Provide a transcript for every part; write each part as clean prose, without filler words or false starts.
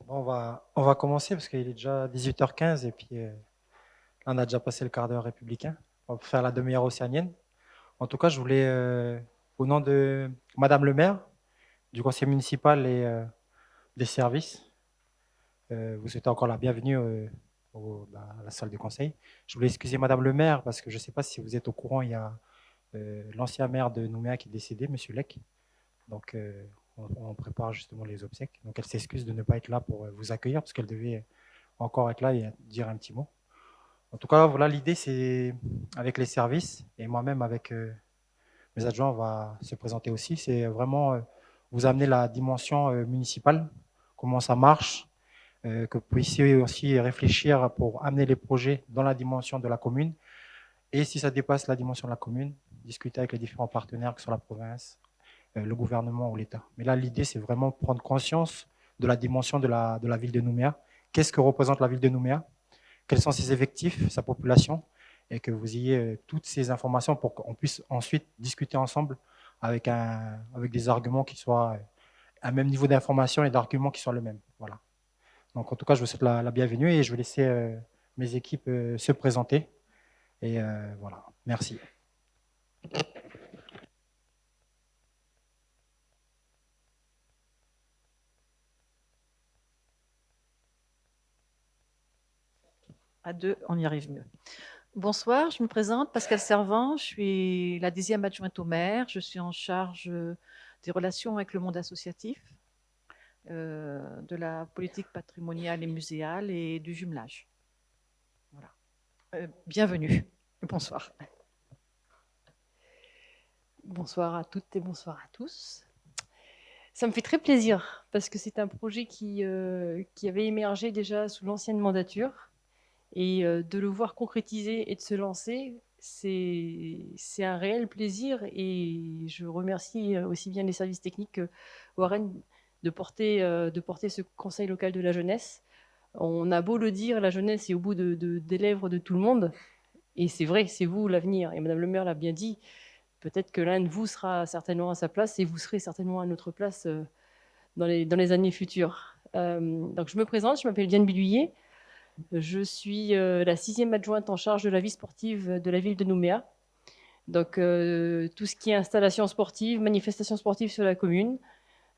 Bon, on va commencer parce qu'il est déjà 18h15 et puis là, on a déjà passé le quart d'heure républicain. On va faire la demi-heure océanienne. En tout cas, je voulais, au nom de Madame le maire, du conseil municipal et des services, vous souhaitez encore la bienvenue à la salle de conseil. Je voulais excuser Madame le maire parce que je ne sais pas si vous êtes au courant, il y a l'ancien maire de Nouméa qui est décédé, Monsieur Lec. Donc, on prépare justement les obsèques. Donc, elle s'excuse de ne pas être là pour vous accueillir parce qu'elle devait encore être là et dire un petit mot. En tout cas, voilà, l'idée, c'est avec les services et moi-même avec mes adjoints, on va se présenter aussi. C'est vraiment vous amener la dimension municipale, comment ça marche, que vous puissiez aussi réfléchir pour amener les projets dans la dimension de la commune. Et si ça dépasse la dimension de la commune, discuter avec les différents partenaires, que ce soit la province, le gouvernement ou l'État. Mais là, l'idée, c'est vraiment prendre conscience de la dimension de la ville de Nouméa. Qu'est-ce que représente la ville de Nouméa? Quels sont ses effectifs, sa population, et que vous ayez toutes ces informations pour qu'on puisse ensuite discuter ensemble avec des arguments qui soient à même niveau d'information et d'arguments qui soient le même. Voilà. Donc, en tout cas, je vous souhaite la bienvenue et je vais laisser mes équipes se présenter. Et voilà. Merci. À deux, on y arrive mieux. Bonsoir, je me présente, Pascal Servant, je suis la 10e adjointe au maire, je suis en charge des relations avec le monde associatif, de la politique patrimoniale et muséale et du jumelage. Voilà. Bienvenue, bonsoir. Bonsoir à toutes et bonsoir à tous. Ça me fait très plaisir parce que c'est un projet qui avait émergé déjà sous l'ancienne mandature. Et de le voir concrétiser et de se lancer, c'est un réel plaisir. Et je remercie aussi bien les services techniques que Warren de porter ce conseil local de la jeunesse. On a beau le dire, la jeunesse est au bout des lèvres de tout le monde. Et c'est vrai, c'est vous l'avenir. Et Madame le maire l'a bien dit. Peut-être que l'un de vous sera certainement à sa place et vous serez certainement à notre place dans les années futures. Donc je me présente, je m'appelle Diane Biluyer. Je suis la 6e adjointe en charge de la vie sportive de la ville de Nouméa. Donc, tout ce qui est installation sportive, manifestations sportives sur la commune,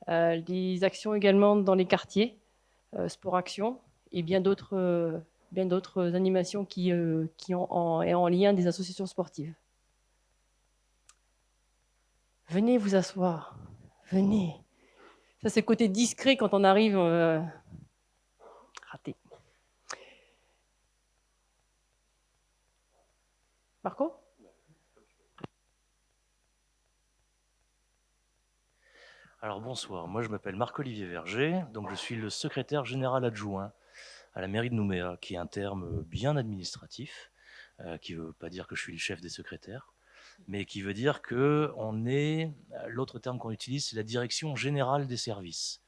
les actions également dans les quartiers, sport action, et bien d'autres animations qui est en lien des associations sportives. Venez vous asseoir. Venez. Ça, c'est le côté discret quand on arrive raté. Marco ? Alors bonsoir, moi je m'appelle Marc-Olivier Verger, donc je suis le secrétaire général adjoint à la mairie de Nouméa, qui est un terme bien administratif, qui ne veut pas dire que je suis le chef des secrétaires, mais qui veut dire que l'autre terme qu'on utilise, c'est la direction générale des services.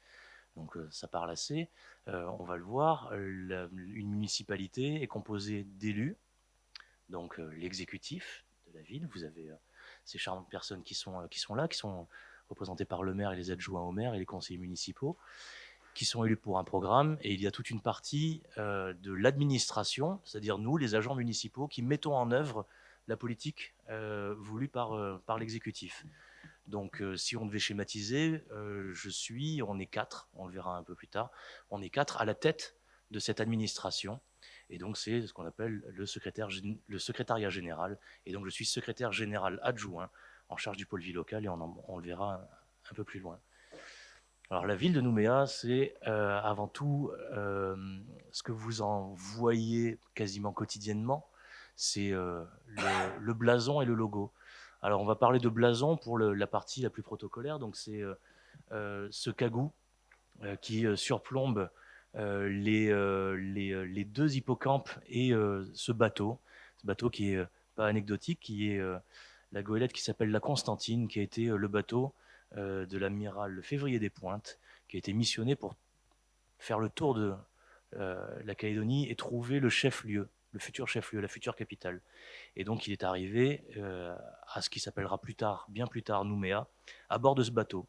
Donc ça parle assez, on va le voir, une municipalité est composée d'élus, donc l'exécutif de la ville, vous avez ces charmantes personnes qui sont là, qui sont représentés par le maire et les adjoints au maire et les conseillers municipaux, qui sont élus pour un programme. Et il y a toute une partie de l'administration, c'est-à-dire nous, les agents municipaux, qui mettons en œuvre la politique voulue par l'exécutif. Donc si on devait schématiser, on est quatre, on le verra un peu plus tard, on est quatre à la tête de cette administration. Et donc c'est ce qu'on appelle le secrétariat général. Et donc je suis secrétaire général adjoint en charge du pôle vie local et on le verra un peu plus loin. Alors la ville de Nouméa, c'est avant tout ce que vous en voyez quasiment quotidiennement, c'est le blason et le logo. Alors on va parler de blason pour la partie la plus protocolaire, donc c'est ce cagoux qui surplombe les deux hippocampes et ce bateau qui est pas anecdotique, qui est la goélette qui s'appelle la Constantine, qui a été le bateau de l'amiral Février des Pointes, qui a été missionné pour faire le tour de la Calédonie et trouver le chef-lieu, le futur chef-lieu, la future capitale. Et donc il est arrivé à ce qui s'appellera plus tard, bien plus tard, Nouméa, à bord de ce bateau.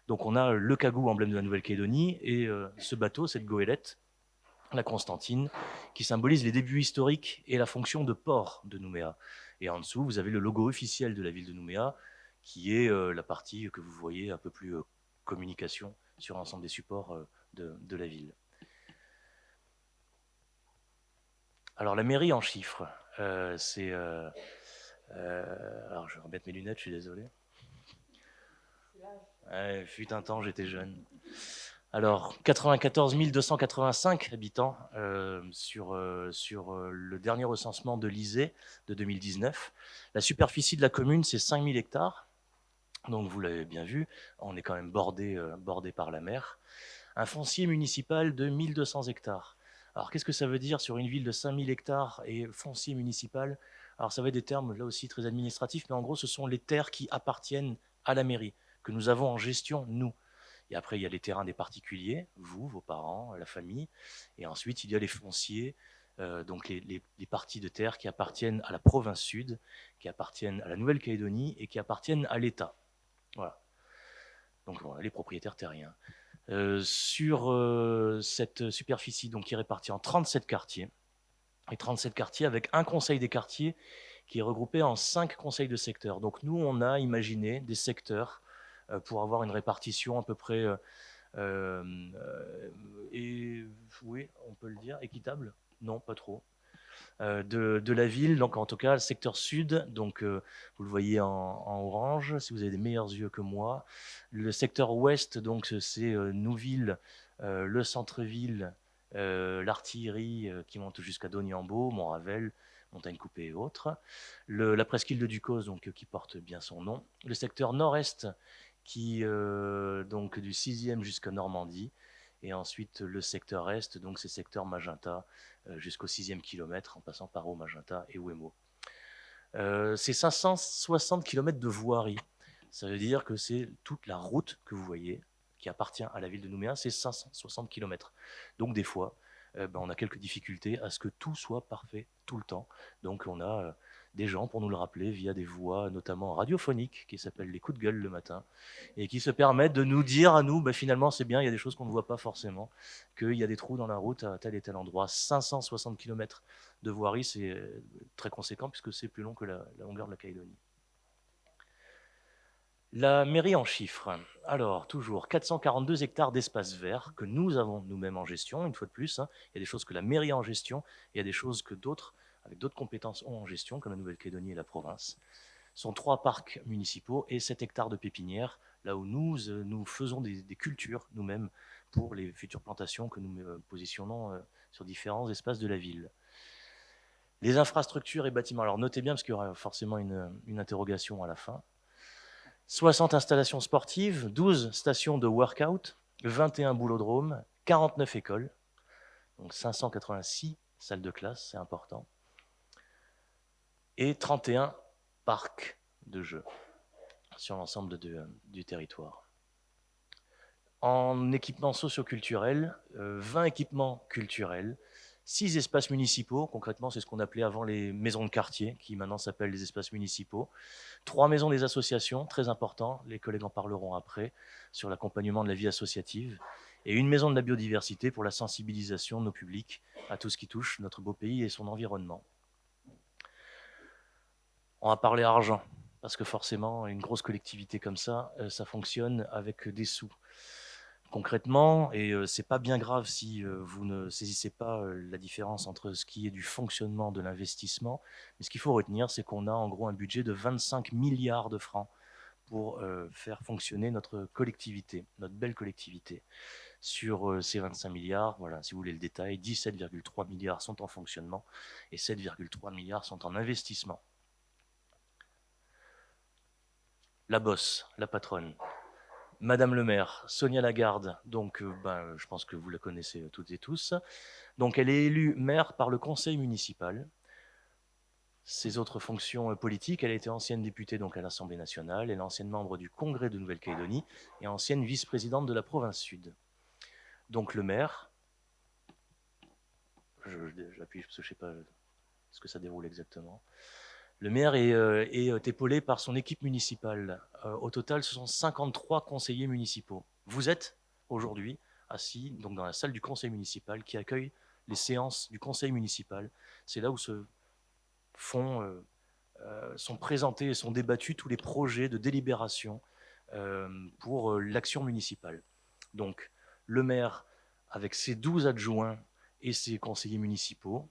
Donc on a le Kagou, emblème de la Nouvelle-Calédonie, et ce bateau, cette goélette, la Constantine, qui symbolise les débuts historiques et la fonction de port de Nouméa. Et en dessous, vous avez le logo officiel de la ville de Nouméa, qui est la partie que vous voyez un peu plus communication sur l'ensemble des supports de la ville. Alors la mairie en chiffres, c'est... alors je vais remettre mes lunettes, je suis désolé. Fut un temps, j'étais jeune. Alors, 94 285 habitants sur le dernier recensement de l'ISEE de 2019. La superficie de la commune, c'est 5000 hectares. Donc, vous l'avez bien vu, on est quand même bordé par la mer. Un foncier municipal de 1200 hectares. Alors, qu'est-ce que ça veut dire sur une ville de 5000 hectares et foncier municipal? Alors, ça va être des termes, là aussi, très administratifs, mais en gros, ce sont les terres qui appartiennent à la mairie, que nous avons en gestion, nous. Et après, il y a les terrains des particuliers, vous, vos parents, la famille. Et ensuite, il y a les fonciers, donc les parties de terre qui appartiennent à la province sud, qui appartiennent à la Nouvelle-Calédonie et qui appartiennent à l'État. Voilà. Donc, voilà, les propriétaires terriens. Sur cette superficie donc, qui est répartie en 37 quartiers, et 37 quartiers avec un conseil des quartiers qui est regroupé en 5 conseils de secteur. Donc nous, on a imaginé des secteurs pour avoir une répartition à peu près, et, oui, on peut le dire, équitable? Non, pas trop. De la ville, donc en tout cas le secteur sud, donc vous le voyez en orange, si vous avez des meilleurs yeux que moi. Le secteur ouest, donc c'est Nouville, le centre-ville, l'artillerie qui monte jusqu'à Doniambo, Montravel, Montagne Coupée et autres. La presqu'île de Ducos, donc qui porte bien son nom. Le secteur nord-est, qui donc du 6e jusqu'à Normandie. Et ensuite le secteur est, donc c'est secteur Magenta, jusqu'au 6e kilomètre, en passant par Eau, Magenta et Ouémo. C'est 560 km de voirie. Ça veut dire que c'est toute la route que vous voyez, qui appartient à la ville de Nouméa, c'est 560 km. Donc des fois, on a quelques difficultés à ce que tout soit parfait tout le temps. Donc on a des gens pour nous le rappeler via des voix notamment radiophoniques qui s'appellent les coups de gueule le matin et qui se permettent de nous dire à nous, finalement c'est bien, il y a des choses qu'on ne voit pas forcément, qu'il y a des trous dans la route à tel et tel endroit. 560 km de voirie, c'est très conséquent puisque c'est plus long que la longueur de la Calédonie. La mairie en chiffres. Alors, toujours 442 hectares d'espace vert que nous avons nous-mêmes en gestion, une fois de plus. Il y a des choses que la mairie a en gestion, et il y a des choses que d'autres, avec d'autres compétences, ont en gestion, comme la Nouvelle-Calédonie et la province. Ce sont 3 parcs municipaux et 7 hectares de pépinières, là où nous faisons des cultures nous-mêmes pour les futures plantations que nous positionnons sur différents espaces de la ville. Les infrastructures et bâtiments. Alors, notez bien, parce qu'il y aura forcément une interrogation à la fin. 60 installations sportives, 12 stations de workout, 21 boulodromes, 49 écoles, donc 586 salles de classe, c'est important, et 31 parcs de jeux sur l'ensemble du territoire. En équipements socio-culturels, 20 équipements culturels, 6 espaces municipaux, concrètement c'est ce qu'on appelait avant les maisons de quartier, qui maintenant s'appellent les espaces municipaux. 3 maisons des associations, très important, les collègues en parleront après, sur l'accompagnement de la vie associative. Et une maison de la biodiversité pour la sensibilisation de nos publics à tout ce qui touche notre beau pays et son environnement. On va parler argent, parce que forcément, une grosse collectivité comme ça, ça fonctionne avec des sous. Concrètement, et c'est pas bien grave si vous ne saisissez pas la différence entre ce qui est du fonctionnement de l'investissement, mais ce qu'il faut retenir, c'est qu'on a en gros un budget de 25 milliards de francs pour faire fonctionner notre collectivité, notre belle collectivité. Sur ces 25 milliards, voilà, si vous voulez le détail, 17,3 milliards sont en fonctionnement et 7,3 milliards sont en investissement. La bosse, la patronne. Madame le maire, Sonia Lagarde, donc je pense que vous la connaissez toutes et tous. Donc elle est élue maire par le conseil municipal. Ses autres fonctions politiques, elle a été ancienne députée donc à l'Assemblée nationale, elle est ancienne membre du Congrès de Nouvelle-Calédonie et ancienne vice-présidente de la province sud. Donc le maire, j'appuie parce que je ne sais pas ce que ça déroule exactement. Le maire est épaulé par son équipe municipale. Au total, ce sont 53 conseillers municipaux. Vous êtes aujourd'hui assis donc, dans la salle du conseil municipal qui accueille les séances du conseil municipal. C'est là où sont présentés et sont débattus tous les projets de délibération pour l'action municipale. Donc, le maire, avec ses 12 adjoints et ses conseillers municipaux,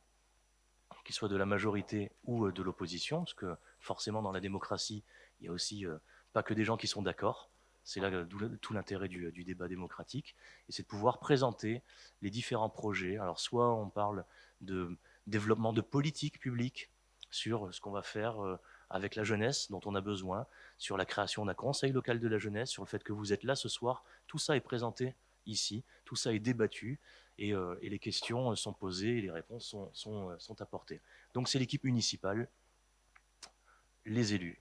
qu'ils soient de la majorité ou de l'opposition, parce que forcément, dans la démocratie, il y a aussi pas que des gens qui sont d'accord. C'est là tout l'intérêt du débat démocratique, et c'est de pouvoir présenter les différents projets. Alors, soit on parle de développement de politique publique sur ce qu'on va faire avec la jeunesse dont on a besoin, sur la création d'un conseil local de la jeunesse, sur le fait que vous êtes là ce soir. Tout ça est présenté ici, tout ça est débattu, et les questions sont posées et les réponses sont apportées. Donc c'est l'équipe municipale, les élus.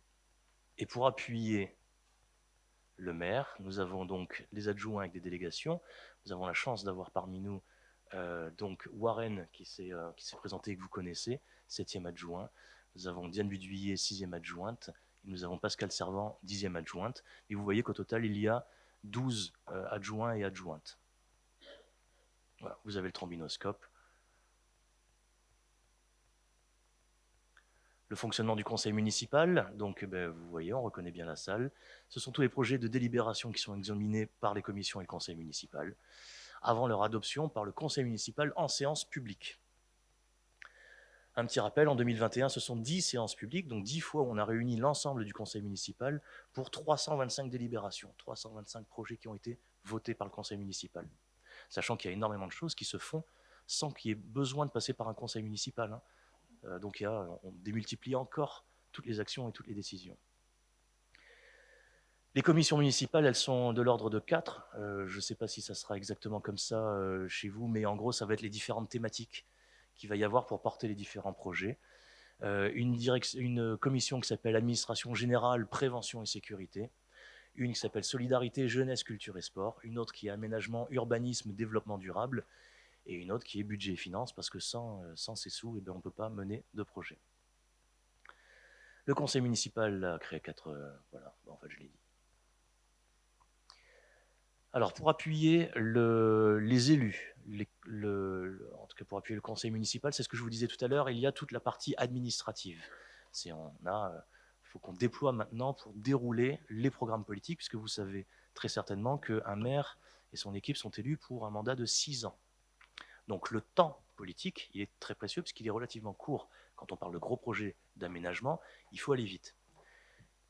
Et pour appuyer le maire, nous avons donc les adjoints avec des délégations. Nous avons la chance d'avoir parmi nous donc Warren qui s'est présenté et que vous connaissez, 7e adjoint. Nous avons Diane Buduyer, 6e adjointe. Et nous avons Pascal Servant, 10e adjointe. Et vous voyez qu'au total, il y a 12 adjoints et adjointes. Voilà, vous avez le trombinoscope. Le fonctionnement du conseil municipal, donc vous voyez, on reconnaît bien la salle. Ce sont tous les projets de délibération qui sont examinés par les commissions et le conseil municipal, avant leur adoption par le conseil municipal en séance publique. Un petit rappel, en 2021, ce sont 10 séances publiques, donc 10 fois où on a réuni l'ensemble du conseil municipal pour 325 délibérations, 325 projets qui ont été votés par le conseil municipal. Sachant qu'il y a énormément de choses qui se font sans qu'il y ait besoin de passer par un conseil municipal. Donc on démultiplie encore toutes les actions et toutes les décisions. Les commissions municipales, elles sont de l'ordre de 4. Je ne sais pas si ça sera exactement comme ça chez vous, mais en gros, ça va être les différentes thématiques qu'il va y avoir pour porter les différents projets. Une commission qui s'appelle Administration générale, prévention et sécurité. Une qui s'appelle Solidarité, jeunesse, culture et sport. Une autre qui est Aménagement, urbanisme, développement durable. Et une autre qui est budget et finances, parce que sans ces sous, on ne peut pas mener de projet. Le conseil municipal a créé 4... voilà, en fait, je l'ai dit. Alors, pour appuyer les élus, en tout cas pour appuyer le conseil municipal, c'est ce que je vous disais tout à l'heure, il y a toute la partie administrative. Il faut qu'on déploie maintenant pour dérouler les programmes politiques, puisque vous savez très certainement qu'un maire et son équipe sont élus pour un mandat de 6 ans. Donc le temps politique, il est très précieux parce qu'il est relativement court. Quand on parle de gros projets d'aménagement, il faut aller vite.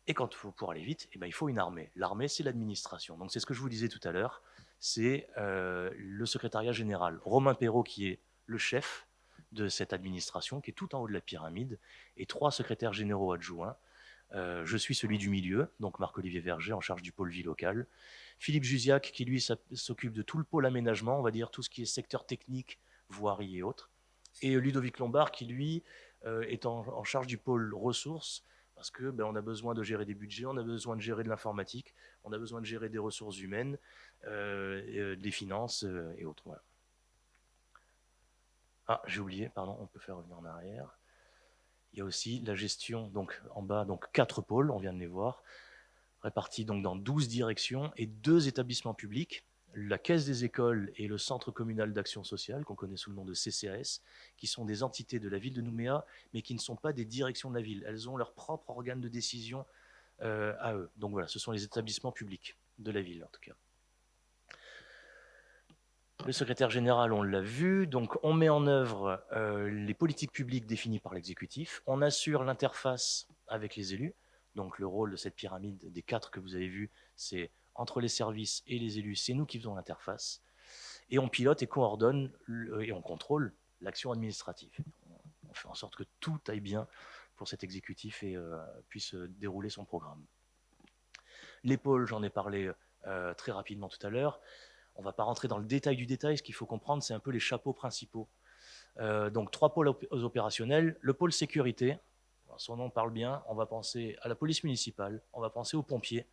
Et pour aller vite, il faut une armée. L'armée, c'est l'administration. Donc c'est ce que je vous disais tout à l'heure, c'est le secrétariat général. Romain Perrault, qui est le chef de cette administration, qui est tout en haut de la pyramide, et 3 secrétaires généraux adjoints. Je suis celui du milieu, donc Marc-Olivier Verger, en charge du pôle vie locale. Philippe Jusiac, qui lui s'occupe de tout le pôle aménagement, on va dire tout ce qui est secteur technique, voirie et autres. Et Ludovic Lombard, qui lui est en charge du pôle ressources, parce que on a besoin de gérer des budgets, on a besoin de gérer de l'informatique, on a besoin de gérer des ressources humaines, des finances et autres. Voilà. Ah, j'ai oublié, pardon, on peut faire revenir en arrière. Il y a aussi la gestion, donc en bas, donc 4 pôles, on vient de les voir, répartis donc dans 12 directions et 2 établissements publics, la Caisse des écoles et le Centre communal d'action sociale, qu'on connaît sous le nom de CCAS, qui sont des entités de la ville de Nouméa, mais qui ne sont pas des directions de la ville. Elles ont leur propre organe de décision à eux. Donc voilà, ce sont les établissements publics de la ville, en tout cas. Le secrétaire général, on l'a vu, donc on met en œuvre les politiques publiques définies par l'exécutif, on assure l'interface avec les élus, donc le rôle de cette pyramide des 4 que vous avez vu, c'est entre les services et les élus, c'est nous qui faisons l'interface, et on pilote et coordonne et on contrôle l'action administrative. On fait en sorte que tout aille bien pour cet exécutif et puisse dérouler son programme. Les pôles, j'en ai parlé très rapidement tout à l'heure. On ne va pas rentrer dans le détail du détail, ce qu'il faut comprendre, c'est un peu les chapeaux principaux. Donc 3 pôles opérationnels. Le pôle sécurité, son nom parle bien, on va penser à la police municipale, on va penser aux pompiers,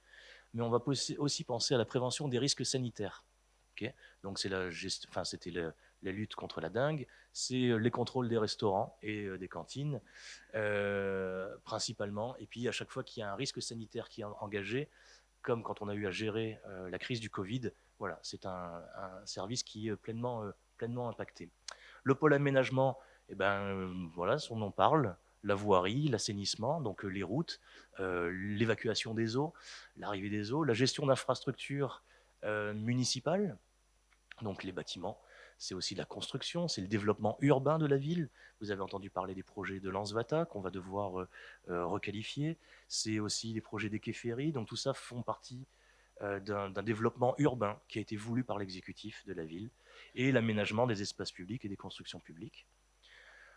mais on va aussi penser à la prévention des risques sanitaires. Okay, donc c'était la lutte contre la dengue, c'est les contrôles des restaurants et des cantines, principalement. Et puis, à chaque fois qu'il y a un risque sanitaire qui est engagé, comme quand on a eu à gérer la crise du Covid, voilà, c'est un service qui est pleinement impacté. Le pôle aménagement, eh ben, voilà, son nom parle, la voirie, l'assainissement, donc les routes, l'évacuation des eaux, l'arrivée des eaux, la gestion d'infrastructures municipales, donc les bâtiments. C'est aussi la construction, c'est le développement urbain de la ville. Vous avez entendu parler des projets de Lansvata qu'on va devoir requalifier. C'est aussi les projets des quais ferries. Donc tout ça font partie d'un développement urbain qui a été voulu par l'exécutif de la ville et l'aménagement des espaces publics et des constructions publiques.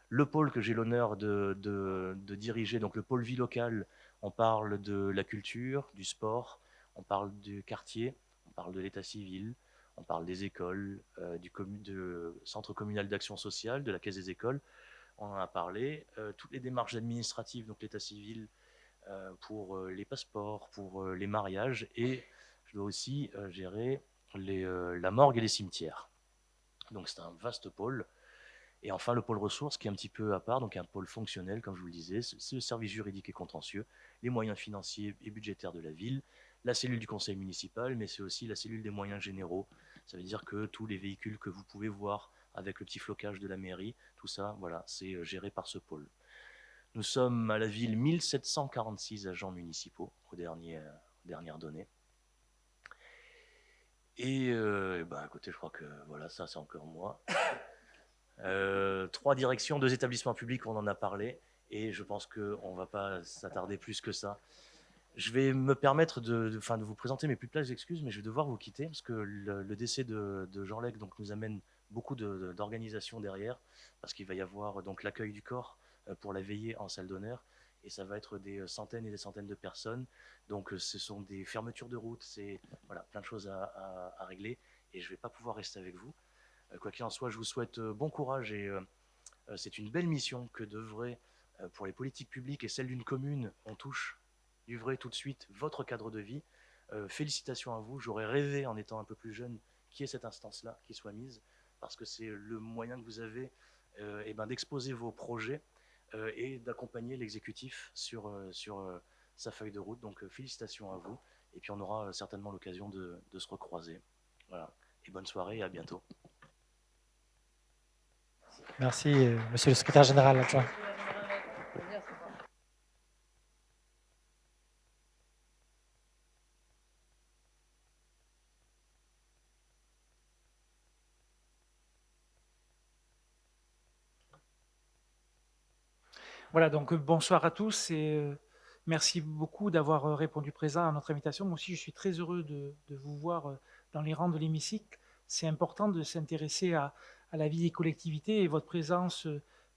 Le pôle que j'ai l'honneur de diriger, donc le pôle vie locale, on parle de la culture, du sport, on parle du quartier, on parle de l'état civil, on parle des écoles, du centre communal d'action sociale, de la caisse des écoles, on en a parlé, toutes les démarches administratives, donc l'état civil, pour les passeports, pour les mariages, et je dois aussi gérer la morgue et les cimetières. Donc c'est un vaste pôle. Et enfin, le pôle ressources qui est un petit peu à part, donc un pôle fonctionnel, comme je vous le disais, c'est le service juridique et contentieux, les moyens financiers et budgétaires de la ville, la cellule du conseil municipal, mais c'est aussi la cellule des moyens généraux. Ça veut dire que tous les véhicules que vous pouvez voir avec le petit flocage de la mairie, tout ça, voilà, c'est géré par ce pôle. Nous sommes à la ville 1746 agents municipaux aux dernières données. Et écoutez, je crois que voilà, ça c'est encore moi. 3 directions, 2 établissements publics, on en a parlé, et je pense qu'on ne va pas s'attarder plus que ça. Je vais me permettre de vous présenter mes plus plates excuses, mais je vais devoir vous quitter, parce que le décès de Jean Lec donc, nous amène beaucoup d'organisation derrière, parce qu'il va y avoir donc l'accueil du corps pour la veillée en salle d'honneur, et ça va être des centaines et des centaines de personnes, donc ce sont des fermetures de route, c'est voilà, plein de choses à régler, et je ne vais pas pouvoir rester avec vous. Quoi qu'il en soit, je vous souhaite bon courage et c'est une belle mission que devrait, pour les politiques publiques et celles d'une commune, on touche du vrai tout de suite votre cadre de vie. Félicitations à vous. J'aurais rêvé, en étant un peu plus jeune, qu'il y ait cette instance-là qui soit mise, parce que c'est le moyen que vous avez d'exposer vos projets et d'accompagner l'exécutif sur sa feuille de route. Donc félicitations à vous. Et puis on aura certainement l'occasion de se recroiser. Voilà. Et bonne soirée et à bientôt. Merci, monsieur le secrétaire général adjoint. Voilà, donc bonsoir à tous et merci beaucoup d'avoir répondu présent à notre invitation. Moi aussi, je suis très heureux de vous voir dans les rangs de l'hémicycle. C'est important de s'intéresser à la vie des collectivités et votre présence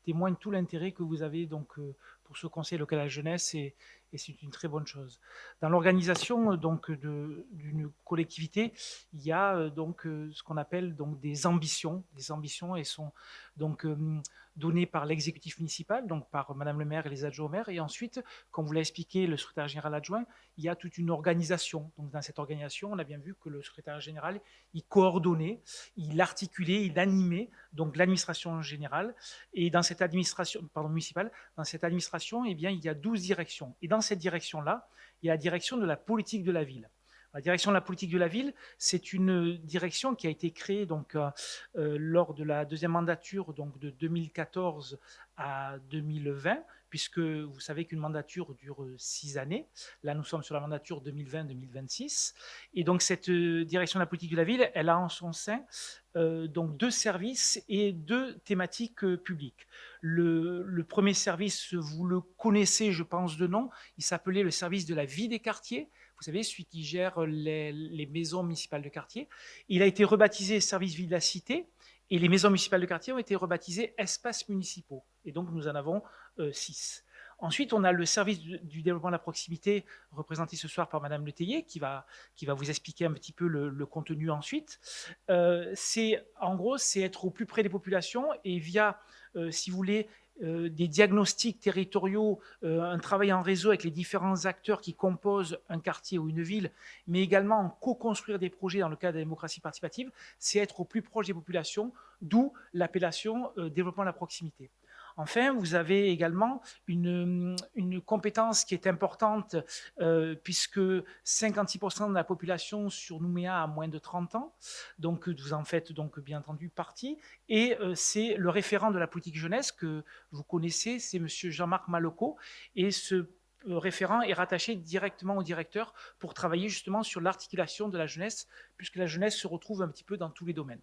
témoigne tout l'intérêt que vous avez donc pour ce conseil local à la jeunesse et c'est une très bonne chose. Dans l'organisation donc d'une collectivité, il y a ce qu'on appelle donc des ambitions. Les ambitions elles sont donc données par l'exécutif municipal, donc par Madame le maire et les adjoints au maire. Et ensuite, comme vous l'a expliqué le secrétaire général adjoint, il y a toute une organisation. Donc dans cette organisation, on a bien vu que le secrétaire général, il coordonnait, il articulait, il animait donc l'administration générale. Et dans cette administration, municipale, dans cette administration, eh bien, il y a 12 directions. Et dans cette direction-là, il y a la direction de la politique de la ville. La direction de la politique de la ville, c'est une direction qui a été créée donc, lors de la deuxième mandature donc, de 2014 à 2020, puisque vous savez qu'une mandature dure 6 années. Là, nous sommes sur la mandature 2020-2026. Et donc, cette direction de la politique de la ville, elle a en son sein donc 2 services et 2 thématiques publiques. Le premier service, vous le connaissez, je pense, de nom, il s'appelait le service de la vie des quartiers. Vous savez, celui qui gère les maisons municipales de quartier. Il a été rebaptisé service vie de la cité et les maisons municipales de quartier ont été rebaptisées espaces municipaux. Et donc, nous en avons 6. Ensuite, on a le service du développement de la proximité représenté ce soir par Madame Letellier qui va vous expliquer un petit peu le contenu ensuite. En gros, c'est être au plus près des populations et via, si vous voulez, des diagnostics territoriaux, un travail en réseau avec les différents acteurs qui composent un quartier ou une ville, mais également en co-construire des projets dans le cadre de la démocratie participative, c'est être au plus proche des populations, d'où l'appellation développement de la proximité. Enfin, vous avez également une compétence qui est importante puisque 56% de la population sur Nouméa a moins de 30 ans, donc vous en faites donc bien entendu partie, et c'est le référent de la politique jeunesse que vous connaissez, c'est monsieur Jean-Marc Malocco, et ce référent est rattaché directement au directeur pour travailler justement sur l'articulation de la jeunesse, puisque la jeunesse se retrouve un petit peu dans tous les domaines.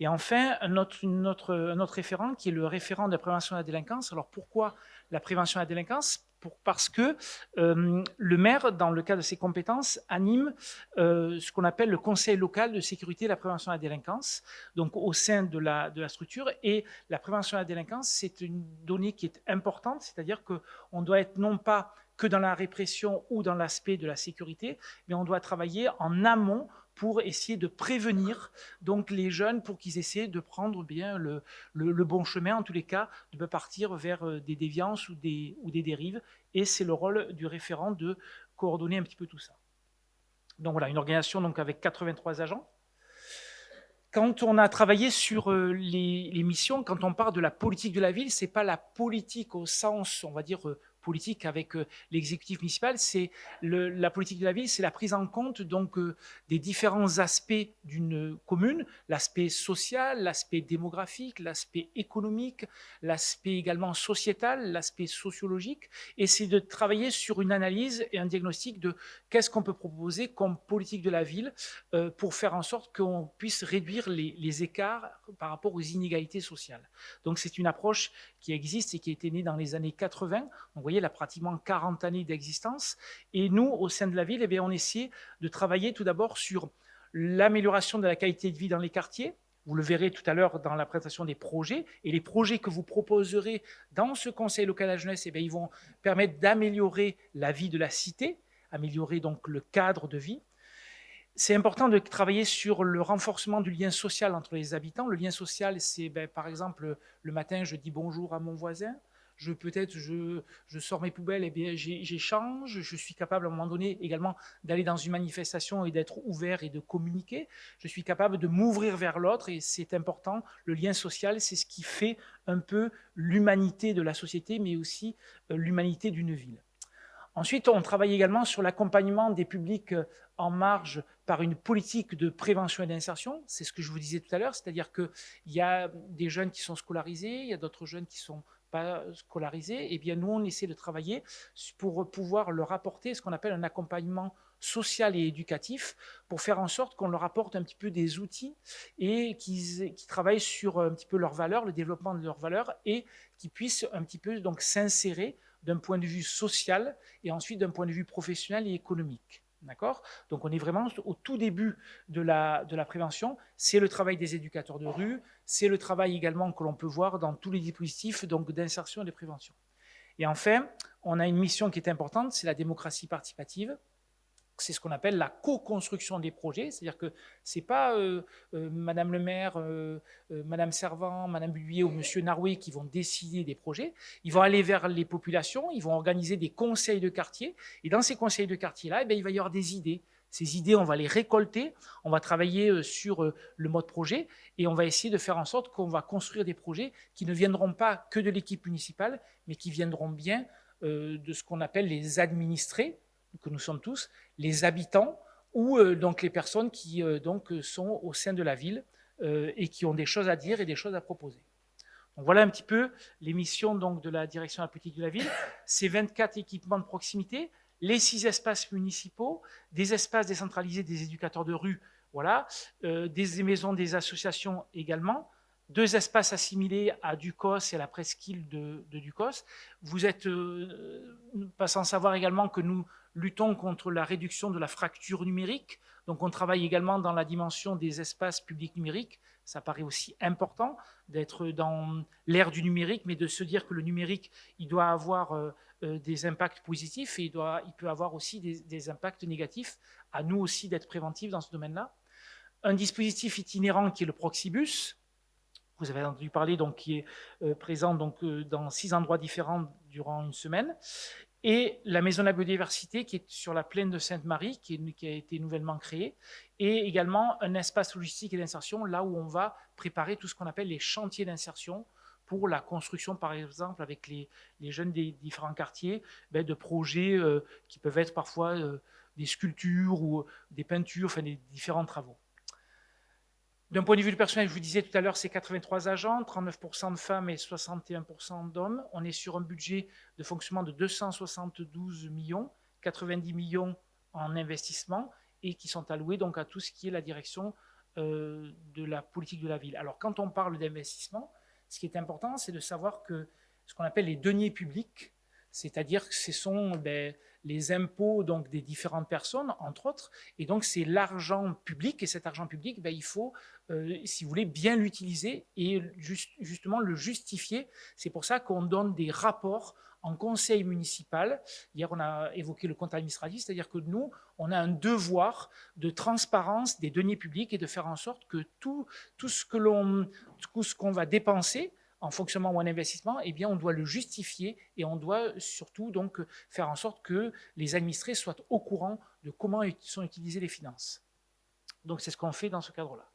Et enfin, un autre référent qui est le référent de la prévention de la délinquance. Alors pourquoi la prévention de la délinquance ? Parce que le maire, dans le cadre de ses compétences, anime ce qu'on appelle le conseil local de sécurité et la prévention de la délinquance, donc au sein de la structure. Et la prévention de la délinquance, c'est une donnée qui est importante, c'est-à-dire qu'on doit être non pas que dans la répression ou dans l'aspect de la sécurité, mais on doit travailler en amont pour essayer de prévenir donc les jeunes pour qu'ils essaient de prendre bien le bon chemin, en tous les cas, de ne pas partir vers des déviances ou des dérives. Et c'est le rôle du référent de coordonner un petit peu tout ça. Donc voilà, une organisation donc avec 83 agents. Quand on a travaillé sur les missions, quand on parle de la politique de la ville, c'est pas la politique au sens, on va dire, politique avec l'exécutif municipal, c'est la politique de la ville, c'est la prise en compte donc des différents aspects d'une commune, l'aspect social, l'aspect démographique, l'aspect économique, l'aspect également sociétal, l'aspect sociologique, et c'est de travailler sur une analyse et un diagnostic de qu'est-ce qu'on peut proposer comme politique de la ville pour faire en sorte qu'on puisse réduire les écarts par rapport aux inégalités sociales. Donc c'est une approche qui existe et qui a été née dans les années 80. Donc, vous voyez, elle a pratiquement 40 années d'existence. Et nous, au sein de la ville, eh bien, on essaie de travailler tout d'abord sur l'amélioration de la qualité de vie dans les quartiers. Vous le verrez tout à l'heure dans la présentation des projets. Et les projets que vous proposerez dans ce conseil local à la jeunesse, eh bien, ils vont permettre d'améliorer la vie de la cité, améliorer donc le cadre de vie. C'est important de travailler sur le renforcement du lien social entre les habitants. Le lien social, c'est par exemple, le matin, je dis bonjour à mon voisin. Peut-être je sors mes poubelles, et bien j'échange. Je suis capable à un moment donné également d'aller dans une manifestation et d'être ouvert et de communiquer. Je suis capable de m'ouvrir vers l'autre et c'est important. Le lien social, c'est ce qui fait un peu l'humanité de la société, mais aussi l'humanité d'une ville. Ensuite, on travaille également sur l'accompagnement des publics en marge par une politique de prévention et d'insertion. C'est ce que je vous disais tout à l'heure, c'est-à-dire qu'il y a des jeunes qui sont scolarisés, il y a d'autres jeunes qui ne sont pas scolarisés. Et bien, nous, on essaie de travailler pour pouvoir leur apporter ce qu'on appelle un accompagnement social et éducatif pour faire en sorte qu'on leur apporte un petit peu des outils et qu'ils travaillent sur un petit peu leurs valeurs, le développement de leurs valeurs et qu'ils puissent un petit peu donc s'insérer d'un point de vue social et ensuite d'un point de vue professionnel et économique. D'accord ? Donc on est vraiment au tout début de la prévention. C'est le travail des éducateurs de rue, c'est le travail également que l'on peut voir dans tous les dispositifs donc d'insertion et de prévention. Et enfin, on a une mission qui est importante, c'est la démocratie participative. C'est ce qu'on appelle la co-construction des projets, c'est-à-dire que ce n'est pas Madame le maire, Madame Servant, Madame Bullier ou Monsieur Naroué qui vont décider des projets. Ils vont aller vers les populations, ils vont organiser des conseils de quartier. Et dans ces conseils de quartier-là, il va y avoir des idées. Ces idées, on va les récolter, on va travailler sur le mode projet et on va essayer de faire en sorte qu'on va construire des projets qui ne viendront pas que de l'équipe municipale, mais qui viendront bien de ce qu'on appelle les administrés, que nous sommes tous, les habitants ou donc les personnes qui donc sont au sein de la ville et qui ont des choses à dire et des choses à proposer. Donc voilà un petit peu les missions donc, de la direction de la politique de la ville. Ces 24 équipements de proximité, les 6 espaces municipaux, des espaces décentralisés des éducateurs de rue, voilà, des maisons des associations également, 2 espaces assimilés à Ducos et à la presqu'île de Ducos. Vous êtes pas sans savoir également que nous luttons contre la réduction de la fracture numérique. Donc on travaille également dans la dimension des espaces publics numériques. Ça paraît aussi important d'être dans l'ère du numérique, mais de se dire que le numérique, il doit avoir des impacts positifs et il peut avoir aussi des impacts négatifs. À nous aussi d'être préventifs dans ce domaine-là. Un dispositif itinérant qui est le Proxibus. vous avez entendu parler, donc, qui est présent donc, dans 6 endroits différents durant une semaine, et la Maison de la Biodiversité qui est sur la plaine de Sainte-Marie, qui a été nouvellement créée, et également un espace logistique et d'insertion, là où on va préparer tout ce qu'on appelle les chantiers d'insertion pour la construction, par exemple, avec les jeunes des différents quartiers, de projets qui peuvent être parfois des sculptures ou des peintures, enfin des différents travaux. D'un point de vue du personnel, je vous disais tout à l'heure, c'est 83 agents, 39% de femmes et 61% d'hommes. On est sur un budget de fonctionnement de 272 millions, 90 millions en investissement et qui sont alloués donc à tout ce qui est la direction de la politique de la ville. Alors quand on parle d'investissement, ce qui est important, c'est de savoir que ce qu'on appelle les deniers publics, c'est-à-dire que ce sont les impôts donc, des différentes personnes, entre autres, et donc c'est l'argent public, et cet argent public, il faut, si vous voulez, bien l'utiliser et justement le justifier. C'est pour ça qu'on donne des rapports en conseil municipal. Hier, on a évoqué le compte administratif, c'est-à-dire que nous, on a un devoir de transparence des deniers publics et de faire en sorte que tout ce qu'on va dépenser en fonctionnement ou en investissement, eh bien, on doit le justifier et on doit surtout donc faire en sorte que les administrés soient au courant de comment sont utilisées les finances. Donc, c'est ce qu'on fait dans ce cadre-là.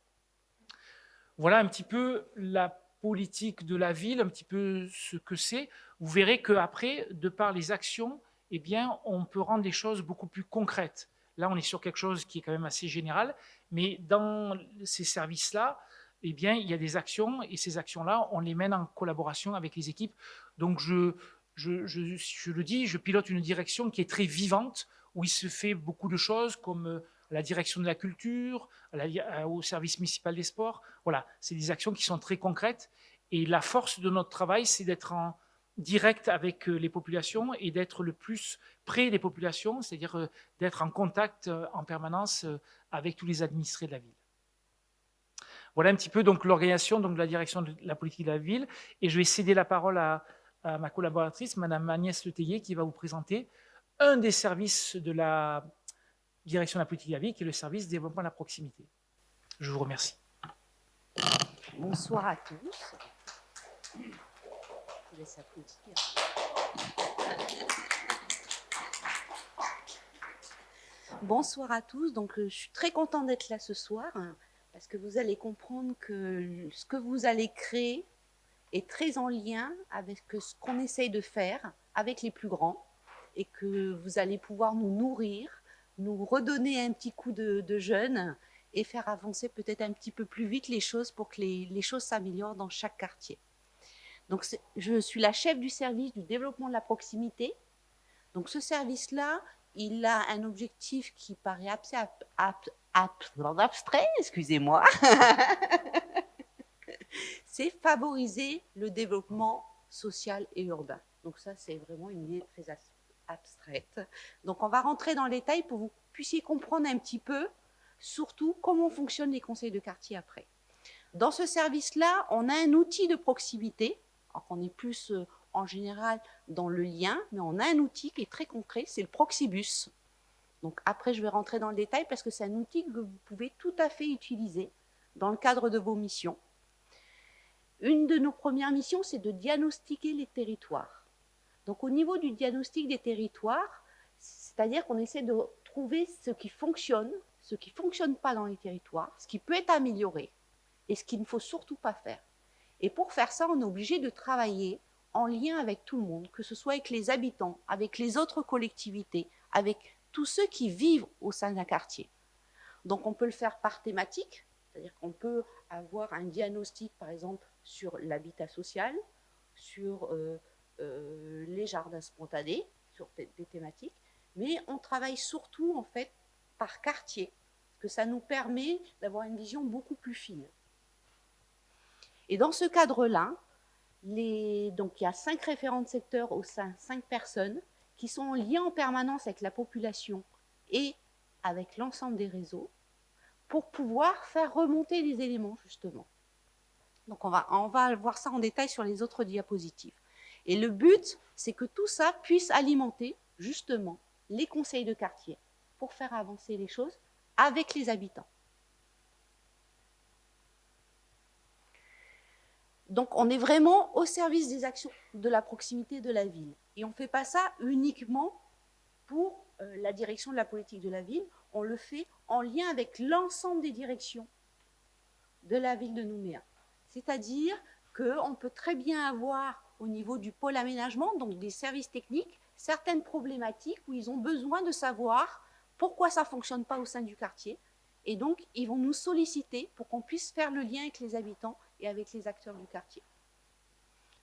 Voilà un petit peu la politique de la ville, un petit peu ce que c'est. Vous verrez qu'après, de par les actions, eh bien, on peut rendre les choses beaucoup plus concrètes. Là, on est sur quelque chose qui est quand même assez général, mais dans ces services-là, eh bien, il y a des actions, et ces actions-là, on les mène en collaboration avec les équipes. Donc, je le dis, je pilote une direction qui est très vivante, où il se fait beaucoup de choses, comme la direction de la culture, au service municipal des sports. Voilà, c'est des actions qui sont très concrètes. Et la force de notre travail, c'est d'être en direct avec les populations et d'être le plus près des populations, c'est-à-dire d'être en contact en permanence avec tous les administrés de la ville. Voilà un petit peu donc l'organisation de la direction de la politique de la ville. Et je vais céder la parole à ma collaboratrice, Madame Agnès Letellier, qui va vous présenter un des services de la direction de la politique de la ville, qui est le service développement de la proximité. Je vous remercie. Bonsoir à tous. Je vous laisse applaudir. Bonsoir à tous. Donc, je suis très contente d'être là ce soir parce que vous allez comprendre que ce que vous allez créer est très en lien avec ce qu'on essaye de faire avec les plus grands et que vous allez pouvoir nous nourrir, nous redonner un petit coup de jeune et faire avancer peut-être un petit peu plus vite les choses pour que les choses s'améliorent dans chaque quartier. Donc, je suis la chef du service du développement de la proximité. Donc, ce service-là, il a un objectif qui paraît abstrait, excusez-moi. C'est favoriser le développement social et urbain. Donc, ça, c'est vraiment une idée très abstraite. Donc, on va rentrer dans les détails pour que vous puissiez comprendre un petit peu, surtout, comment fonctionnent les conseils de quartier après. Dans ce service-là, on a un outil de proximité. Alors qu'on est plus en général dans le lien, mais on a un outil qui est très concret, c'est le Proxibus. Donc après, je vais rentrer dans le détail parce que c'est un outil que vous pouvez tout à fait utiliser dans le cadre de vos missions. Une de nos premières missions, c'est de diagnostiquer les territoires. Donc au niveau du diagnostic des territoires, c'est-à-dire qu'on essaie de trouver ce qui fonctionne pas dans les territoires, ce qui peut être amélioré et ce qu'il ne faut surtout pas faire. Et pour faire ça, on est obligé de travailler en lien avec tout le monde, que ce soit avec les habitants, avec les autres collectivités, avec tous ceux qui vivent au sein d'un quartier. Donc on peut le faire par thématique, c'est-à-dire qu'on peut avoir un diagnostic, par exemple, sur l'habitat social, sur les jardins spontanés, sur des thématiques, mais on travaille surtout, en fait, par quartier, parce que ça nous permet d'avoir une vision beaucoup plus fine. Et dans ce cadre-là, donc il y a 5 référents de secteur au sein, 5 personnes qui sont en lien en permanence avec la population et avec l'ensemble des réseaux pour pouvoir faire remonter les éléments, justement. Donc on va voir ça en détail sur les autres diapositives. Et le but, c'est que tout ça puisse alimenter, justement, les conseils de quartier pour faire avancer les choses avec les habitants. Donc, on est vraiment au service des actions de la proximité de la ville. Et on ne fait pas ça uniquement pour la direction de la politique de la ville, on le fait en lien avec l'ensemble des directions de la ville de Nouméa. C'est-à-dire qu'on peut très bien avoir au niveau du pôle aménagement, donc des services techniques, certaines problématiques où ils ont besoin de savoir pourquoi ça ne fonctionne pas au sein du quartier. Et donc, ils vont nous solliciter pour qu'on puisse faire le lien avec les habitants et avec les acteurs du quartier.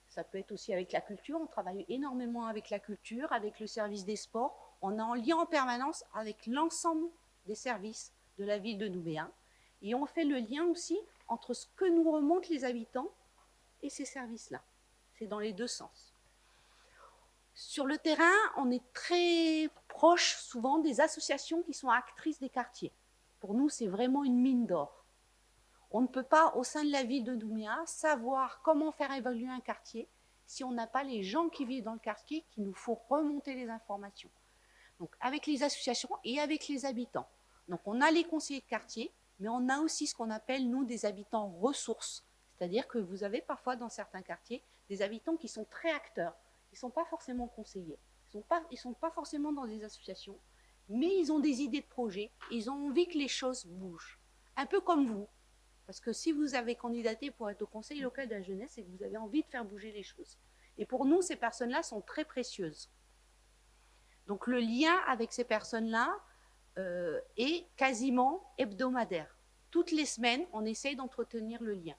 Ça peut être aussi avec la culture, on travaille énormément avec la culture, avec le service des sports. On est en lien en permanence avec l'ensemble des services de la ville de Nouméa. Et on fait le lien aussi entre ce que nous remontent les habitants et ces services-là. C'est dans les deux sens. Sur le terrain, on est très proche souvent des associations qui sont actrices des quartiers. Pour nous, c'est vraiment une mine d'or. On ne peut pas, au sein de la ville de Nouméa, savoir comment faire évoluer un quartier si on n'a pas les gens qui vivent dans le quartier, qu'il nous faut remonter les informations. Donc, avec les associations et avec les habitants. Donc, on a les conseillers de quartier, mais on a aussi ce qu'on appelle, nous, des habitants ressources. C'est-à-dire que vous avez parfois, dans certains quartiers, des habitants qui sont très acteurs. Ils ne sont pas forcément conseillers. Ils sont pas forcément dans des associations, mais ils ont des idées de projet. Ils ont envie que les choses bougent. Un peu comme vous. Parce que si vous avez candidaté pour être au conseil local de la jeunesse, c'est que vous avez envie de faire bouger les choses. Et pour nous, ces personnes-là sont très précieuses. Donc le lien avec ces personnes-là est quasiment hebdomadaire. Toutes les semaines, on essaye d'entretenir le lien,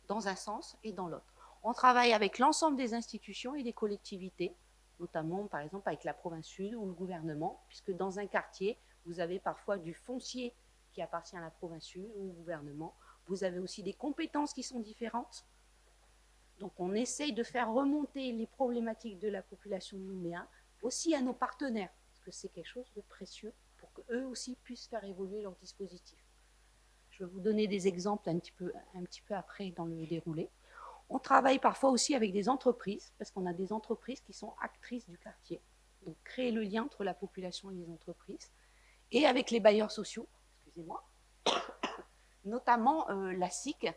dans un sens et dans l'autre. On travaille avec l'ensemble des institutions et des collectivités, notamment par exemple avec la province sud ou le gouvernement, puisque dans un quartier, vous avez parfois du foncier qui appartient à la province sud ou au gouvernement. Vous avez aussi des compétences qui sont différentes. Donc on essaye de faire remonter les problématiques de la population de Nouméa aussi à nos partenaires, parce que c'est quelque chose de précieux pour qu'eux aussi puissent faire évoluer leur dispositif. Je vais vous donner des exemples un petit peu après dans le déroulé. On travaille parfois aussi avec des entreprises, parce qu'on a des entreprises qui sont actrices du quartier. Donc créer le lien entre la population et les entreprises, et avec les bailleurs sociaux, excusez-moi, notamment la SIC,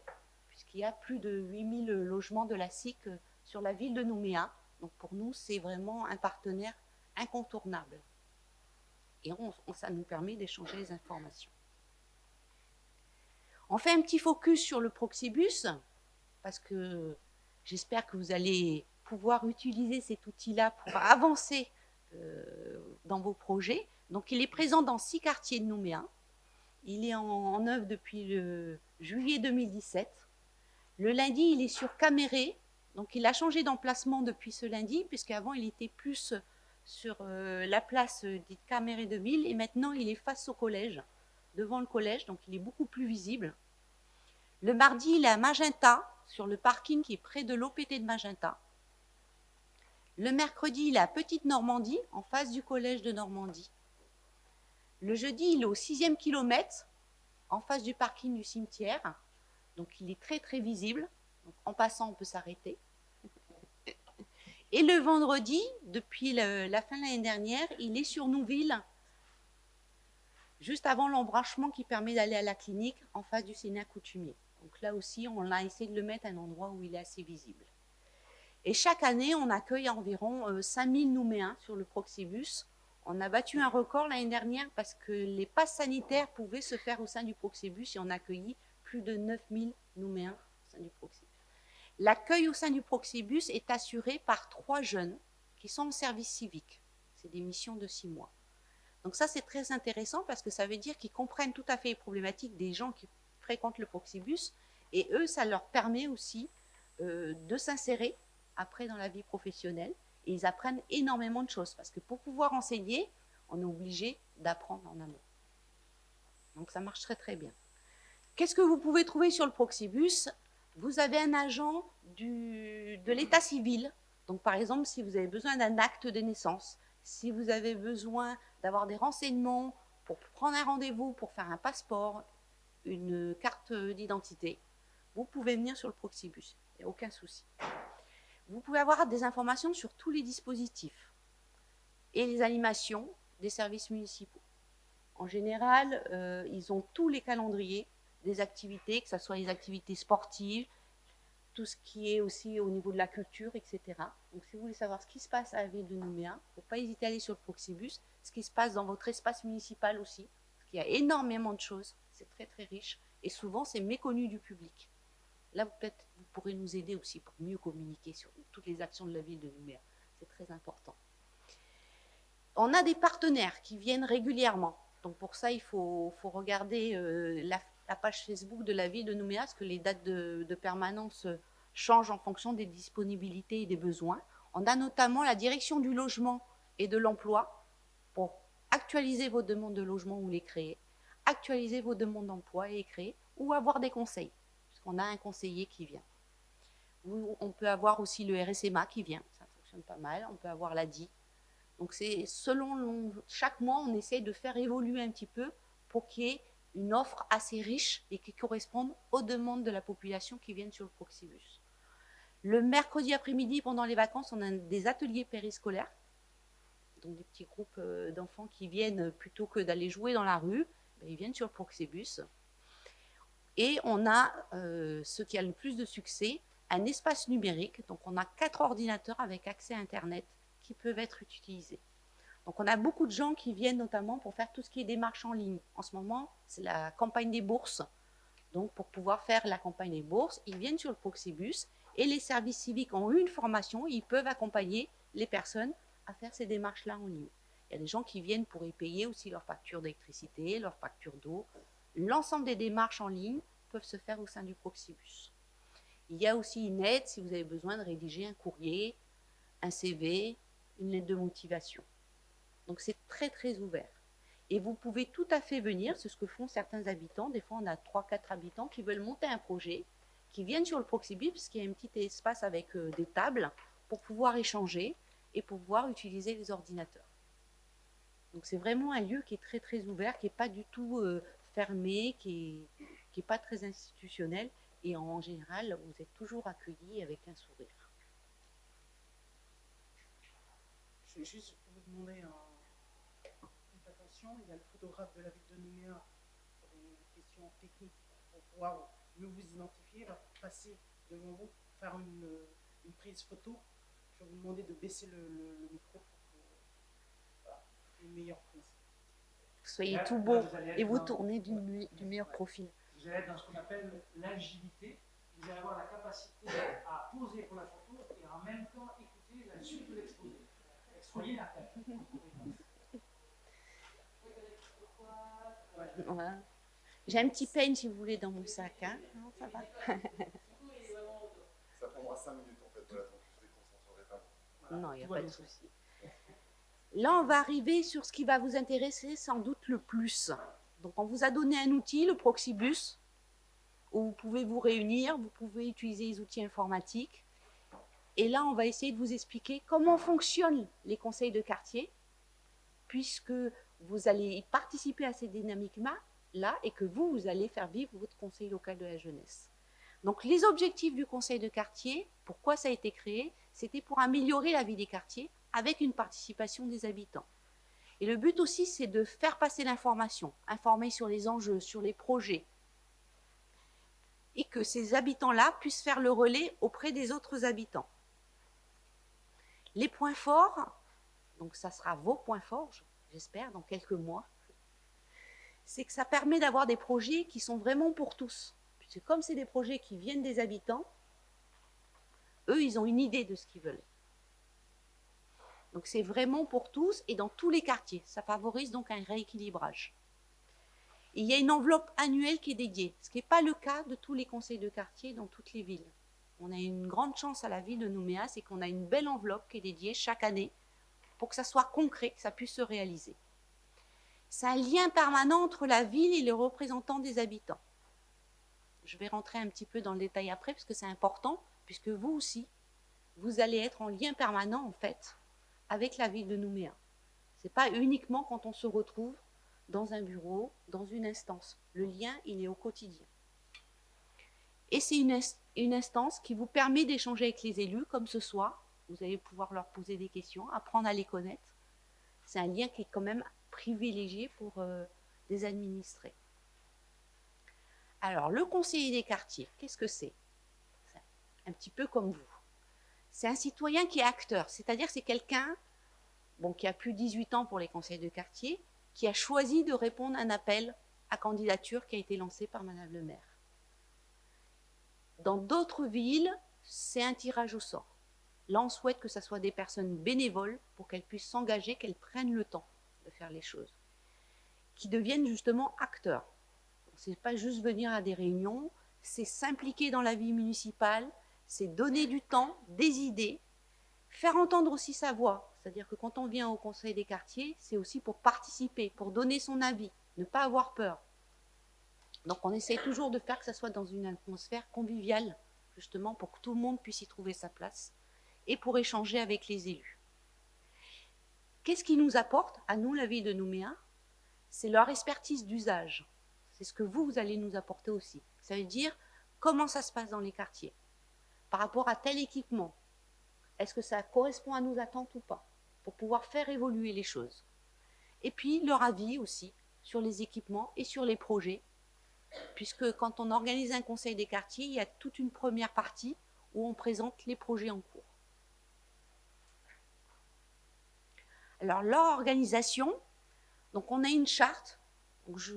puisqu'il y a plus de 8000 logements de la SIC sur la ville de Nouméa. Donc pour nous, c'est vraiment un partenaire incontournable. Et ça nous permet d'échanger les informations. On fait un petit focus sur le Proxibus, parce que j'espère que vous allez pouvoir utiliser cet outil-là pour avancer dans vos projets. Donc il est présent dans 6 quartiers de Nouméa. Il est en œuvre depuis le juillet 2017. Le lundi, il est sur Caméré. Donc il a changé d'emplacement depuis ce lundi, puisqu'avant il était plus sur la place dite Caméré de Ville, et maintenant il est face au collège, devant le collège, donc il est beaucoup plus visible. Le mardi, il est à Magenta, sur le parking qui est près de l'OPT de Magenta. Le mercredi, il est à Petite Normandie, en face du collège de Normandie. Le jeudi, il est au 6e kilomètre, en face du parking du cimetière. Donc il est très très visible. Donc, en passant, on peut s'arrêter. Et le vendredi, depuis la fin de l'année dernière, il est sur Nouville, juste avant l'embranchement qui permet d'aller à la clinique, en face du Sénat coutumier. Donc là aussi, on a essayé de le mettre à un endroit où il est assez visible. Et chaque année, on accueille environ 5000 Nouméens sur le Proxibus. On a battu un record l'année dernière parce que les passes sanitaires pouvaient se faire au sein du Proxibus et on a accueilli plus de 9000 Nouméens au sein du Proxibus. L'accueil au sein du Proxibus est assuré par 3 jeunes qui sont en service civique. C'est des missions de 6 mois. Donc ça, c'est très intéressant parce que ça veut dire qu'ils comprennent tout à fait les problématiques des gens qui fréquentent le Proxibus. Et eux, ça leur permet aussi de s'insérer après dans la vie professionnelle. Et ils apprennent énormément de choses. Parce que pour pouvoir enseigner, on est obligé d'apprendre en amont. Donc ça marche très très bien. Qu'est-ce que vous pouvez trouver sur le Proxibus ? Vous avez un agent de l'état civil. Donc par exemple, si vous avez besoin d'un acte de naissance, si vous avez besoin d'avoir des renseignements pour prendre un rendez-vous, pour faire un passeport, une carte d'identité, vous pouvez venir sur le Proxibus. Il n'y a aucun souci. Vous pouvez avoir des informations sur tous les dispositifs et les animations des services municipaux. En général, ils ont tous les calendriers des activités, que ce soit les activités sportives, tout ce qui est aussi au niveau de la culture, etc. Donc, si vous voulez savoir ce qui se passe à la ville de Nouméa, il ne faut pas hésiter à aller sur le Proxibus, ce qui se passe dans votre espace municipal aussi, parce qu'il y a énormément de choses, c'est très très riche, et souvent c'est méconnu du public. Là, peut-être, vous pourrez nous aider aussi pour mieux communiquer sur toutes les actions de la ville de Nouméa. C'est très important. On a des partenaires qui viennent régulièrement. Donc pour ça, il faut regarder la page Facebook de la ville de Nouméa, parce que les dates de permanence changent en fonction des disponibilités et des besoins. On a notamment la direction du logement et de l'emploi pour actualiser vos demandes de logement ou les créer, actualiser vos demandes d'emploi et les créer, ou avoir des conseils, puisqu'on a un conseiller qui vient. On peut avoir aussi le RSMA qui vient, ça fonctionne pas mal. On peut avoir l'ADI. Donc c'est selon chaque mois, on essaye de faire évoluer un petit peu pour qu'il y ait une offre assez riche et qui corresponde aux demandes de la population qui viennent sur le Proxibus. Le mercredi après-midi, pendant les vacances, on a des ateliers périscolaires, donc des petits groupes d'enfants qui viennent, plutôt que d'aller jouer dans la rue, ils viennent sur le Proxibus. Et on a, ce qui a le plus de succès, un espace numérique. Donc on a 4 ordinateurs avec accès à Internet qui peuvent être utilisés. Donc on a beaucoup de gens qui viennent notamment pour faire tout ce qui est démarches en ligne. En ce moment, c'est la campagne des bourses. Donc pour pouvoir faire la campagne des bourses, ils viennent sur le Proxibus et les services civiques ont eu une formation, ils peuvent accompagner les personnes à faire ces démarches-là en ligne. Il y a des gens qui viennent pour y payer aussi leurs factures d'électricité, leurs factures d'eau. L'ensemble des démarches en ligne peuvent se faire au sein du Proxibus. Il y a aussi une aide si vous avez besoin de rédiger un courrier, un CV, une lettre de motivation. Donc c'est très très ouvert. Et vous pouvez tout à fait venir, c'est ce que font certains habitants. Des fois on a 3-4 habitants qui veulent monter un projet, qui viennent sur le Proxibus parce qu'il y a un petit espace avec des tables pour pouvoir échanger et pour pouvoir utiliser les ordinateurs. Donc c'est vraiment un lieu qui est très très ouvert, qui n'est pas du tout fermé, qui n'est pas très institutionnel. Et en général, vous êtes toujours accueillis avec un sourire. Je vais juste vous demander une attention. Il y a le photographe de la ville de Nouméa pour des questions techniques pour pouvoir mieux vous identifier. Il va passer devant vous, faire une prise photo. Je vais vous demander de baisser le micro pour une meilleure prise. Soyez tout beau et vous tournez du meilleur profil. Vous allez être dans ce qu'on appelle l'agilité. Vous allez avoir la capacité à poser pour la photo et en même temps écouter la suite de l'exposé. Soyez la tête. Voilà. J'ai un petit peigne si vous voulez dans mon sac. Hein. Non, ça va. Ça prendra 5 minutes en fait, voilà, donc je ne déconcentrerai pas. Voilà. Non, il n'y a pas de souci. Là, on va arriver sur ce qui va vous intéresser sans doute le plus. Donc, on vous a donné un outil, le Proxibus, où vous pouvez vous réunir, vous pouvez utiliser les outils informatiques. Et là, on va essayer de vous expliquer comment fonctionnent les conseils de quartier, puisque vous allez participer à ces dynamiques-là et que vous allez faire vivre votre conseil local de la jeunesse. Donc, les objectifs du conseil de quartier, pourquoi ça a été créé? C'était pour améliorer la vie des quartiers avec une participation des habitants. Et le but aussi, c'est de faire passer l'information, informer sur les enjeux, sur les projets, et que ces habitants-là puissent faire le relais auprès des autres habitants. Les points forts, donc ça sera vos points forts, j'espère, dans quelques mois, c'est que ça permet d'avoir des projets qui sont vraiment pour tous. Puisque comme c'est des projets qui viennent des habitants, eux, ils ont une idée de ce qu'ils veulent. Donc c'est vraiment pour tous et dans tous les quartiers. Ça favorise donc un rééquilibrage. Et il y a une enveloppe annuelle qui est dédiée, ce qui n'est pas le cas de tous les conseils de quartier dans toutes les villes. On a une grande chance à la ville de Nouméa, c'est qu'on a une belle enveloppe qui est dédiée chaque année pour que ça soit concret, que ça puisse se réaliser. C'est un lien permanent entre la ville et les représentants des habitants. Je vais rentrer un petit peu dans le détail après parce que c'est important, puisque vous aussi, vous allez être en lien permanent en fait avec la ville de Nouméa. Ce n'est pas uniquement quand on se retrouve dans un bureau, dans une instance. Le lien, il est au quotidien. Et c'est une instance qui vous permet d'échanger avec les élus, comme ce soir. Vous allez pouvoir leur poser des questions, apprendre à les connaître. C'est un lien qui est quand même privilégié pour des administrés. Alors, le conseiller des quartiers, qu'est-ce que c'est? un petit peu comme vous. C'est un citoyen qui est acteur, c'est-à-dire c'est quelqu'un qui a plus de 18 ans pour les conseils de quartier, qui a choisi de répondre à un appel à candidature qui a été lancé par Madame le maire. Dans d'autres villes, c'est un tirage au sort. Là, on souhaite que ce soit des personnes bénévoles pour qu'elles puissent s'engager, qu'elles prennent le temps de faire les choses, qui deviennent justement acteurs. Ce n'est pas juste venir à des réunions, c'est s'impliquer dans la vie municipale, c'est donner du temps, des idées, faire entendre aussi sa voix. C'est-à-dire que quand on vient au conseil des quartiers, c'est aussi pour participer, pour donner son avis, ne pas avoir peur. Donc on essaie toujours de faire que ça soit dans une atmosphère conviviale, justement pour que tout le monde puisse y trouver sa place et pour échanger avec les élus. Qu'est-ce qui nous apporte, à nous, la ville de Nouméa? C'est leur expertise d'usage. C'est ce que vous allez nous apporter aussi. Ça veut dire comment ça se passe dans les quartiers, par rapport à tel équipement. Est-ce que ça correspond à nos attentes ou pas, pour pouvoir faire évoluer les choses. Et puis leur avis aussi sur les équipements et sur les projets, puisque quand on organise un conseil des quartiers, il y a toute une première partie où on présente les projets en cours. Alors leur organisation, donc on a une charte, donc je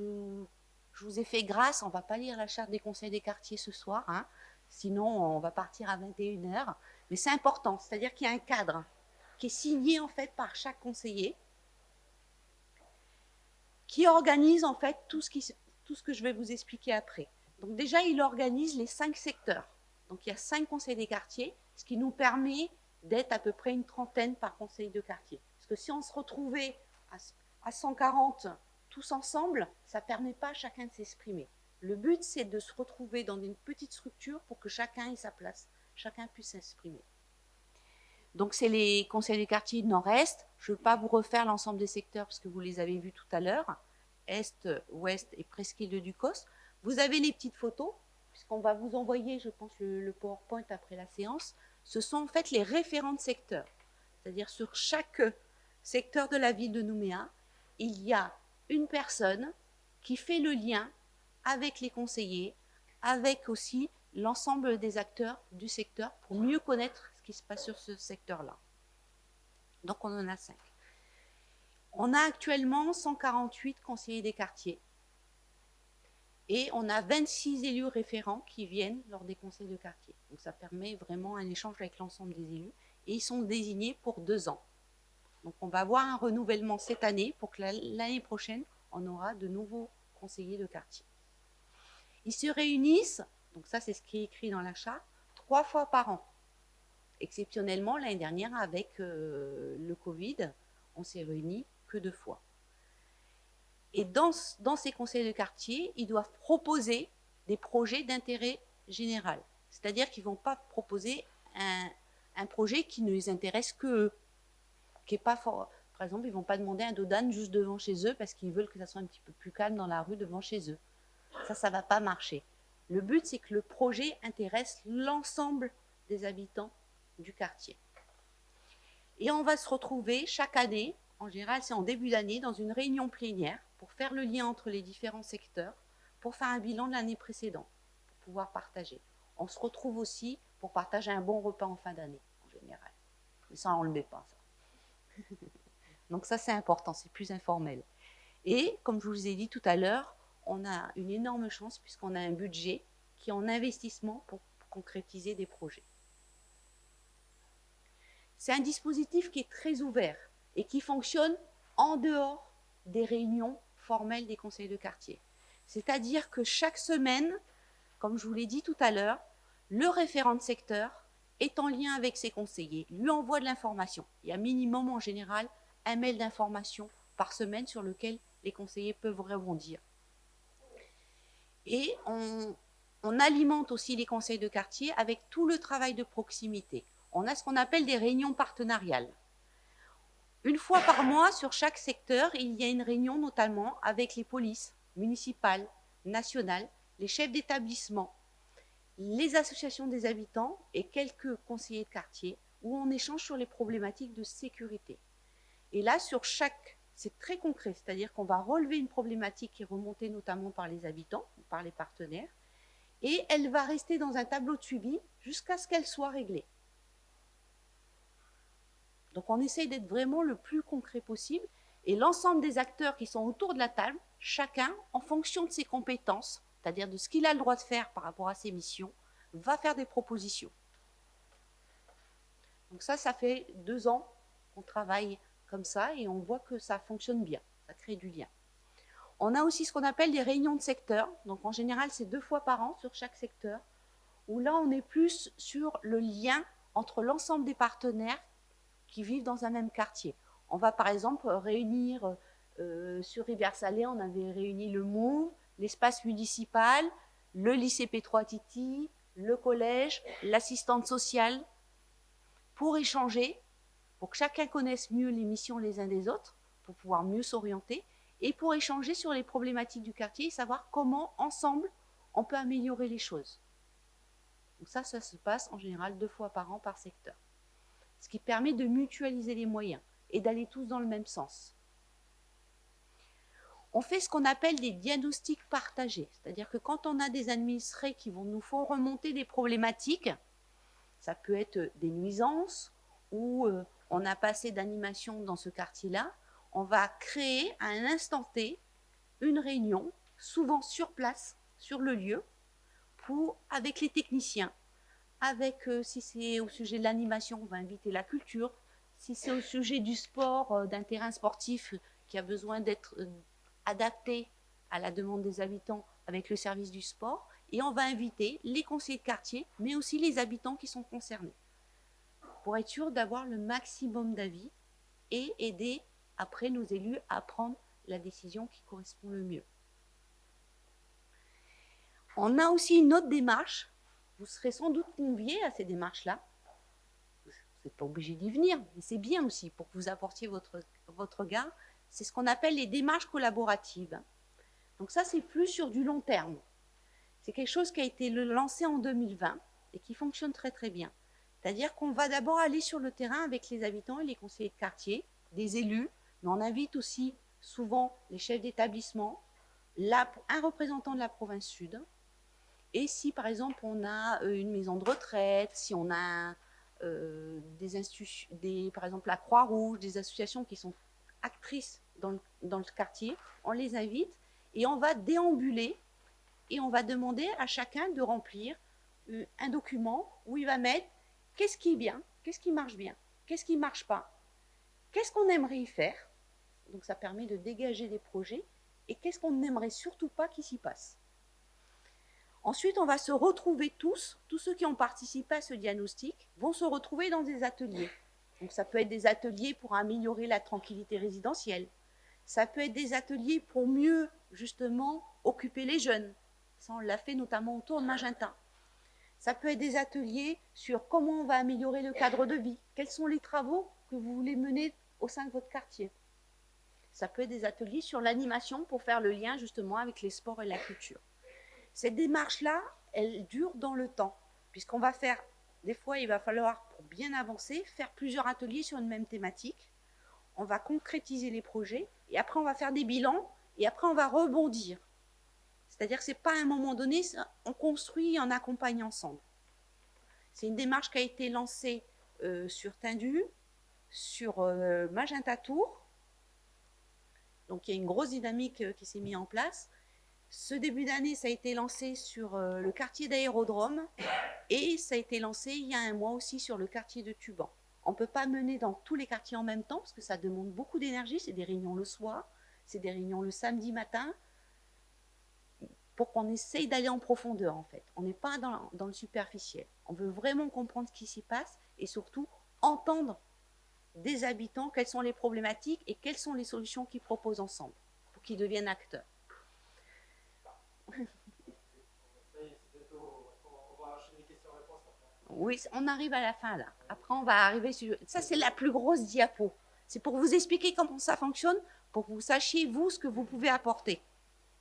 vous ai fait grâce, on ne va pas lire la charte des conseils des quartiers ce soir, hein, sinon on va partir à 21h, mais c'est important, c'est-à-dire qu'il y a un cadre qui est signé en fait par chaque conseiller, qui organise en fait tout ce que je vais vous expliquer après. Donc déjà, il organise les 5 secteurs. Donc il y a 5 conseils des quartiers, ce qui nous permet d'être à peu près une trentaine par conseil de quartier. Parce que si on se retrouvait à 140 tous ensemble, ça ne permet pas à chacun de s'exprimer. Le but, c'est de se retrouver dans une petite structure pour que chacun ait sa place, chacun puisse s'exprimer. Donc c'est les conseils des quartiers nord-est. Je ne veux pas vous refaire l'ensemble des secteurs parce que vous les avez vus tout à l'heure. Est, ouest et presqu'île de Ducos. Vous avez les petites photos, puisqu'on va vous envoyer, je pense, le PowerPoint après la séance. Ce sont en fait les référents de secteurs. C'est-à-dire sur chaque secteur de la ville de Nouméa, il y a une personne qui fait le lien avec les conseillers, avec aussi l'ensemble des acteurs du secteur pour mieux connaître ce qui se passe sur ce secteur-là. Donc on en a 5. On a actuellement 148 conseillers des quartiers et on a 26 élus référents qui viennent lors des conseils de quartier. Donc ça permet vraiment un échange avec l'ensemble des élus et ils sont désignés pour 2 ans. Donc on va avoir un renouvellement cette année pour que l'année prochaine, on aura de nouveaux conseillers de quartier. Ils se réunissent, donc ça c'est ce qui est écrit dans la charte, 3 fois par an. Exceptionnellement, l'année dernière, avec le Covid, on s'est réunis que 2 fois. Et dans ces conseils de quartier, ils doivent proposer des projets d'intérêt général. C'est-à-dire qu'ils ne vont pas proposer un projet qui ne les intéresse qu'eux. Qui est pas fort. Par exemple, ils ne vont pas demander un dos d'âne juste devant chez eux parce qu'ils veulent que ça soit un petit peu plus calme dans la rue devant chez eux. Ça ne va pas marcher. Le but, c'est que le projet intéresse l'ensemble des habitants du quartier. Et on va se retrouver chaque année, en général c'est en début d'année, dans une réunion plénière pour faire le lien entre les différents secteurs, pour faire un bilan de l'année précédente, pour pouvoir partager. On se retrouve aussi pour partager un bon repas en fin d'année, en général. Mais ça, on ne le met pas, ça. Donc ça, c'est important, c'est plus informel. Et comme je vous ai dit tout à l'heure, on a une énorme chance puisqu'on a un budget qui est en investissement pour concrétiser des projets. C'est un dispositif qui est très ouvert et qui fonctionne en dehors des réunions formelles des conseils de quartier. C'est-à-dire que chaque semaine, comme je vous l'ai dit tout à l'heure, le référent de secteur est en lien avec ses conseillers, lui envoie de l'information. Il y a minimum en général un mail d'information par semaine sur lequel les conseillers peuvent rebondir. Et on alimente aussi les conseils de quartier avec tout le travail de proximité. On a ce qu'on appelle des réunions partenariales. Une fois par mois, sur chaque secteur, il y a une réunion notamment avec les polices municipales, nationales, les chefs d'établissement, les associations des habitants et quelques conseillers de quartier où on échange sur les problématiques de sécurité. Et là, c'est très concret, c'est-à-dire qu'on va relever une problématique qui est remontée notamment par les habitants ou par les partenaires et elle va rester dans un tableau de suivi jusqu'à ce qu'elle soit réglée. Donc on essaye d'être vraiment le plus concret possible, et l'ensemble des acteurs qui sont autour de la table, chacun, en fonction de ses compétences, c'est-à-dire de ce qu'il a le droit de faire par rapport à ses missions, va faire des propositions. Donc ça fait 2 ans qu'on travaille comme ça et on voit que ça fonctionne bien, ça crée du lien. On a aussi ce qu'on appelle des réunions de secteur, donc en général c'est 2 fois par an sur chaque secteur, où là on est plus sur le lien entre l'ensemble des partenaires qui vivent dans un même quartier. On va par exemple réunir sur Rivière-Salée, on avait réuni le MOVE, l'espace municipal, le lycée P3 Titi, le collège, l'assistante sociale, pour échanger, pour que chacun connaisse mieux les missions les uns des autres, pour pouvoir mieux s'orienter, et pour échanger sur les problématiques du quartier et savoir comment, ensemble, on peut améliorer les choses. Donc ça se passe en général 2 fois par an par secteur. Ce qui permet de mutualiser les moyens et d'aller tous dans le même sens. On fait ce qu'on appelle des diagnostics partagés, c'est-à-dire que quand on a des administrés qui nous font remonter des problématiques, ça peut être des nuisances ou on n'a pas assez d'animation dans ce quartier-là, on va créer à un instant T une réunion, souvent sur place, sur le lieu, avec les techniciens, si c'est au sujet de l'animation, on va inviter la culture, si c'est au sujet du sport, d'un terrain sportif qui a besoin d'être adapté à la demande des habitants avec le service du sport, et on va inviter les conseillers de quartier, mais aussi les habitants qui sont concernés, pour être sûr d'avoir le maximum d'avis et aider après nos élus à prendre la décision qui correspond le mieux. On a aussi une autre démarche, vous serez sans doute conviés à ces démarches-là, vous n'êtes pas obligé d'y venir, mais c'est bien aussi pour que vous apportiez votre regard, c'est ce qu'on appelle les démarches collaboratives. Donc ça, c'est plus sur du long terme. C'est quelque chose qui a été lancé en 2020 et qui fonctionne très très bien. C'est-à-dire qu'on va d'abord aller sur le terrain avec les habitants et les conseillers de quartier, des élus, mais on invite aussi souvent les chefs d'établissement, un représentant de la province sud, et si par exemple on a une maison de retraite, si on a par exemple la Croix-Rouge, des associations qui sont actrices dans le quartier, on les invite et on va déambuler et on va demander à chacun de remplir un document où il va mettre qu'est-ce qui est bien, qu'est-ce qui marche bien, qu'est-ce qui ne marche pas, qu'est-ce qu'on aimerait y faire, donc ça permet de dégager des projets, et qu'est-ce qu'on n'aimerait surtout pas qu'il s'y passe. Ensuite, on va se retrouver tous ceux qui ont participé à ce diagnostic vont se retrouver dans des ateliers. Donc ça peut être des ateliers pour améliorer la tranquillité résidentielle, ça peut être des ateliers pour mieux justement occuper les jeunes, ça on l'a fait notamment autour de Magenta. Ça peut être des ateliers sur comment on va améliorer le cadre de vie, quels sont les travaux que vous voulez mener au sein de votre quartier. Ça peut être des ateliers sur l'animation pour faire le lien justement avec les sports et la culture. Cette démarche-là, elle dure dans le temps, puisqu'on va faire, des fois il va falloir, pour bien avancer, faire plusieurs ateliers sur une même thématique. On va concrétiser les projets, et après on va faire des bilans, et après on va rebondir. C'est-à-dire que ce n'est pas à un moment donné, on construit et on accompagne ensemble. C'est une démarche qui a été lancée sur Tindu, sur Magenta Tour. Donc il y a une grosse dynamique qui s'est mise en place. Ce début d'année, ça a été lancé sur le quartier d'Aérodrome et ça a été lancé il y a un mois aussi sur le quartier de Tuban. On ne peut pas mener dans tous les quartiers en même temps parce que ça demande beaucoup d'énergie. C'est des réunions le soir, c'est des réunions le samedi matin, pour qu'on essaye d'aller en profondeur en fait. On n'est pas dans le superficiel. On veut vraiment comprendre ce qui s'y passe et surtout entendre des habitants quelles sont les problématiques et quelles sont les solutions qu'ils proposent ensemble pour qu'ils deviennent acteurs. Oui, on arrive à la fin là. Après, on va arriver sur... Ça, c'est la plus grosse diapo. C'est pour vous expliquer comment ça fonctionne, pour que vous sachiez, vous, ce que vous pouvez apporter.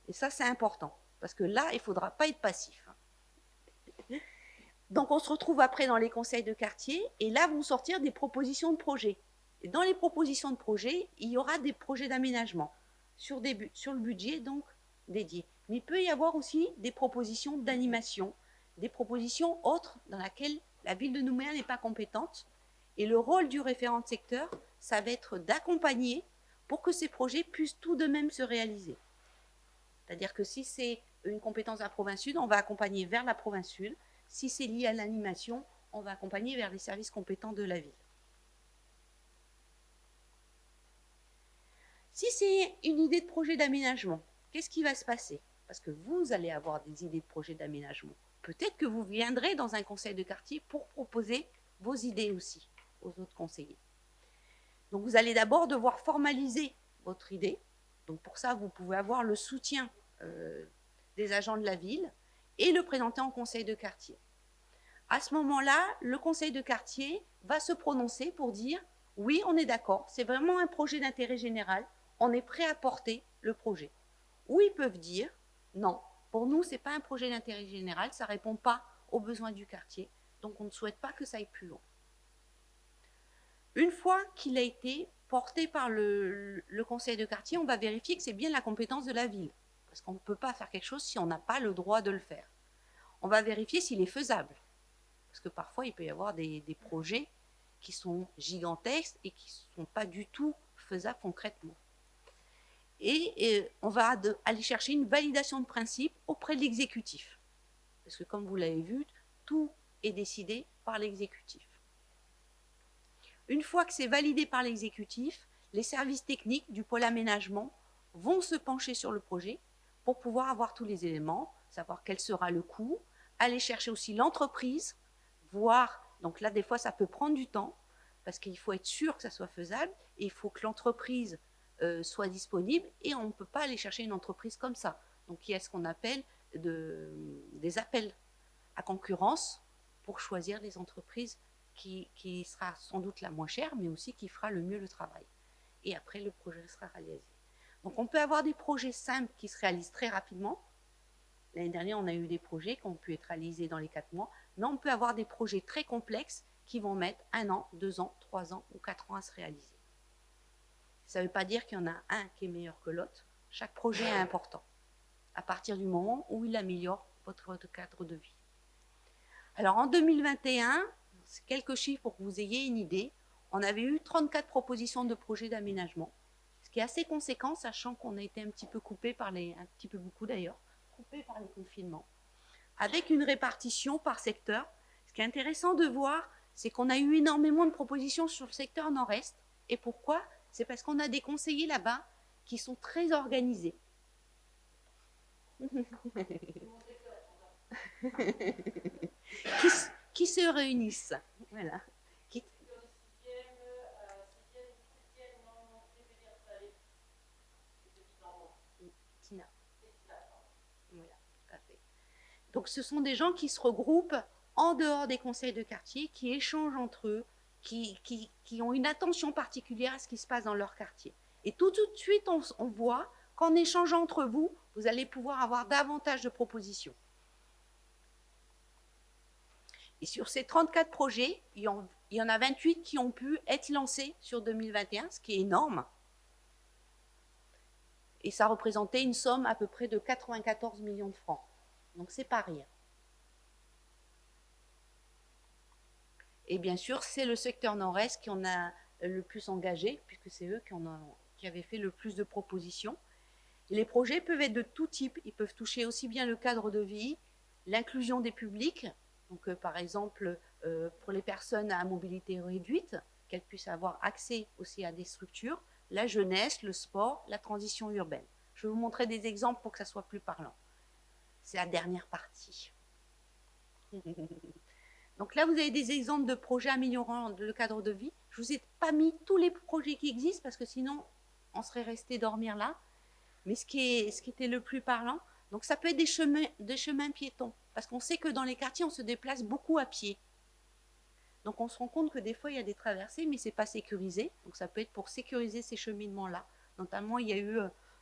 Et ça, c'est important. Parce que là, il ne faudra pas être passif. Donc, on se retrouve après dans les conseils de quartier, et là vont sortir des propositions de projets. Et dans les propositions de projets, il y aura des projets d'aménagement sur le budget donc dédié. Mais il peut y avoir aussi des propositions d'animation, des propositions autres dans lesquelles la ville de Nouméa n'est pas compétente. Et le rôle du référent de secteur, ça va être d'accompagner pour que ces projets puissent tout de même se réaliser. C'est-à-dire que si c'est une compétence de la province sud, on va accompagner vers la province sud. Si c'est lié à l'animation, on va accompagner vers les services compétents de la ville. Si c'est une idée de projet d'aménagement, qu'est-ce qui va se passer? Parce que vous allez avoir des idées de projet d'aménagement. Peut-être que vous viendrez dans un conseil de quartier pour proposer vos idées aussi aux autres conseillers. Donc vous allez d'abord devoir formaliser votre idée. Donc pour ça, vous pouvez avoir le soutien des agents de la ville et le présenter en conseil de quartier. À ce moment-là, le conseil de quartier va se prononcer pour dire « Oui, on est d'accord, c'est vraiment un projet d'intérêt général, on est prêt à porter le projet. » Ou ils peuvent dire « Non, pour nous, ce n'est pas un projet d'intérêt général, ça ne répond pas aux besoins du quartier, donc on ne souhaite pas que ça aille plus loin. » Une fois qu'il a été porté par le conseil de quartier, on va vérifier que c'est bien la compétence de la ville. Parce qu'on ne peut pas faire quelque chose si on n'a pas le droit de le faire. On va vérifier s'il est faisable. Parce que parfois, il peut y avoir des projets qui sont gigantesques et qui ne sont pas du tout faisables concrètement. Et on va aller chercher une validation de principe auprès de l'exécutif. Parce que comme vous l'avez vu, tout est décidé par l'exécutif. Une fois que c'est validé par l'exécutif, les services techniques du pôle aménagement vont se pencher sur le projet pour pouvoir avoir tous les éléments, savoir quel sera le coût, aller chercher aussi l'entreprise, voir, donc là des fois ça peut prendre du temps, parce qu'il faut être sûr que ça soit faisable, et il faut que l'entreprise soit disponible, et on ne peut pas aller chercher une entreprise comme ça. Donc il y a ce qu'on appelle des appels à concurrence pour choisir les entreprises qui sera sans doute la moins chère, mais aussi qui fera le mieux le travail. Et après, le projet sera réalisé. Donc, on peut avoir des projets simples qui se réalisent très rapidement. L'année dernière, on a eu des projets qui ont pu être réalisés dans les 4 mois, mais on peut avoir des projets très complexes qui vont mettre 1 an, 2 ans, 3 ans ou 4 ans à se réaliser. Ça ne veut pas dire qu'il y en a un qui est meilleur que l'autre. Chaque projet est important, à partir du moment où il améliore votre cadre de vie. Alors, en 2021, quelques chiffres pour que vous ayez une idée. On avait eu 34 propositions de projets d'aménagement, ce qui est assez conséquent, sachant qu'on a été un petit peu coupé par un petit peu beaucoup d'ailleurs, coupé par les confinements, avec une répartition par secteur. Ce qui est intéressant de voir, c'est qu'on a eu énormément de propositions sur le secteur nord-est. Et pourquoi? C'est parce qu'on a des conseillers là-bas qui sont très organisés. qui se réunissent. Voilà. Tina. Voilà, tout à fait. Donc ce sont des gens qui se regroupent en dehors des conseils de quartier, qui échangent entre eux, qui ont une attention particulière à ce qui se passe dans leur quartier. Et tout de suite, on voit qu'en échangeant entre vous, vous allez pouvoir avoir davantage de propositions. Et sur ces 34 projets, il y en a 28 qui ont pu être lancés sur 2021, ce qui est énorme. Et ça représentait une somme à peu près de 94 millions de francs. Donc, c'est pas rien. Et bien sûr, c'est le secteur nord-est qui en a le plus engagé, puisque c'est eux qui avaient fait le plus de propositions. Les projets peuvent être de tout type. Ils peuvent toucher aussi bien le cadre de vie, l'inclusion des publics. Donc, par exemple, pour les personnes à mobilité réduite, qu'elles puissent avoir accès aussi à des structures, la jeunesse, le sport, la transition urbaine. Je vais vous montrer des exemples pour que ça soit plus parlant. C'est la dernière partie. Donc là, vous avez des exemples de projets améliorant le cadre de vie. Je ne vous ai pas mis tous les projets qui existent, parce que sinon, on serait resté dormir là. Mais ce qui était le plus parlant, donc ça peut être des chemins piétons. Parce qu'on sait que dans les quartiers, on se déplace beaucoup à pied. Donc on se rend compte que des fois, il y a des traversées, mais ce n'est pas sécurisé. Donc ça peut être pour sécuriser ces cheminements-là. Notamment, il y a eu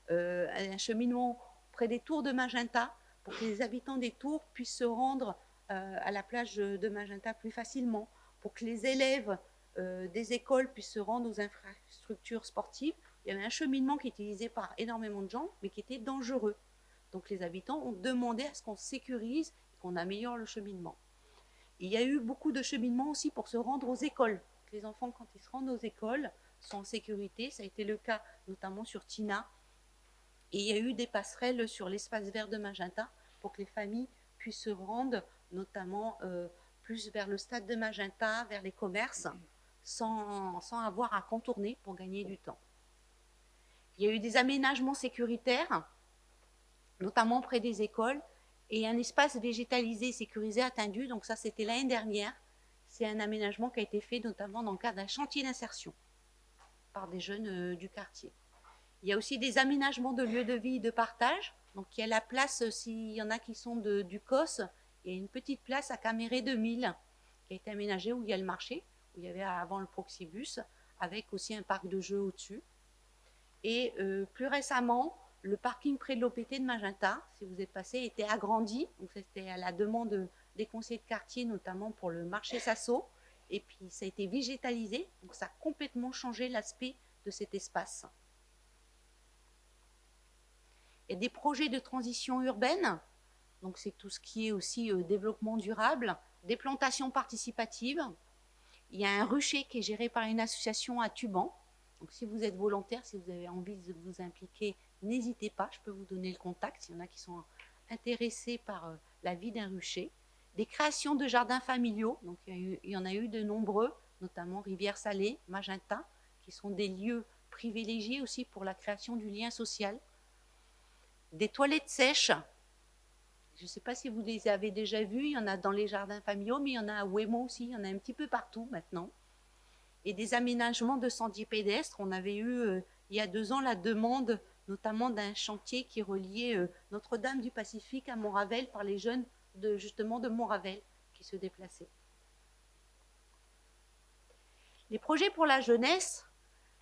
un cheminement près des tours de Magenta, pour que les habitants des tours puissent se rendre à la plage de Magenta plus facilement, pour que les élèves des écoles puissent se rendre aux infrastructures sportives. Il y avait un cheminement qui était utilisé par énormément de gens, mais qui était dangereux. Donc les habitants ont demandé à ce qu'on sécurise, qu'on améliore le cheminement. Il y a eu beaucoup de cheminement aussi pour se rendre aux écoles. Les enfants, quand ils se rendent aux écoles, sont en sécurité. Ça a été le cas notamment sur Tina. Et il y a eu des passerelles sur l'espace vert de Magenta pour que les familles puissent se rendre, notamment plus vers le stade de Magenta, vers les commerces, sans avoir à contourner pour gagner du temps. Il y a eu des aménagements sécuritaires, notamment près des écoles, et un espace végétalisé sécurisé à Tindu. Donc ça, c'était l'année dernière. C'est un aménagement qui a été fait notamment dans le cadre d'un chantier d'insertion par des jeunes du quartier. Il y a aussi des aménagements de lieux de vie et de partage. Donc il y a la place, s'il y en a qui sont du COS, il y a une petite place à Caméré 2000 qui a été aménagée où il y a le marché, où il y avait avant le Proxibus, avec aussi un parc de jeux au-dessus. Et plus récemment, le parking près de l'OPT de Magenta, si vous êtes passé, était agrandi. Donc c'était à la demande des conseillers de quartier, notamment pour le marché Sasso. Et puis ça a été végétalisé, donc ça a complètement changé l'aspect de cet espace. Il y a des projets de transition urbaine, donc c'est tout ce qui est aussi développement durable, des plantations participatives. Il y a un rucher qui est géré par une association à Tuban. Donc si vous êtes volontaire, si vous avez envie de vous impliquer, n'hésitez pas, je peux vous donner le contact s'il y en a qui sont intéressés par la vie d'un rucher. Des créations de jardins familiaux, donc il y en a eu de nombreux, notamment Rivière-Salée, Magenta, qui sont des lieux privilégiés aussi pour la création du lien social. Des toilettes sèches, je ne sais pas si vous les avez déjà vues, il y en a dans les jardins familiaux, mais il y en a à Ouémont aussi, il y en a un petit peu partout maintenant. Et des aménagements de sentiers pédestres, on avait eu il y a 2 ans la demande notamment d'un chantier qui reliait Notre-Dame du Pacifique à Montravel par les jeunes justement de Montravel qui se déplaçaient. Les projets pour la jeunesse,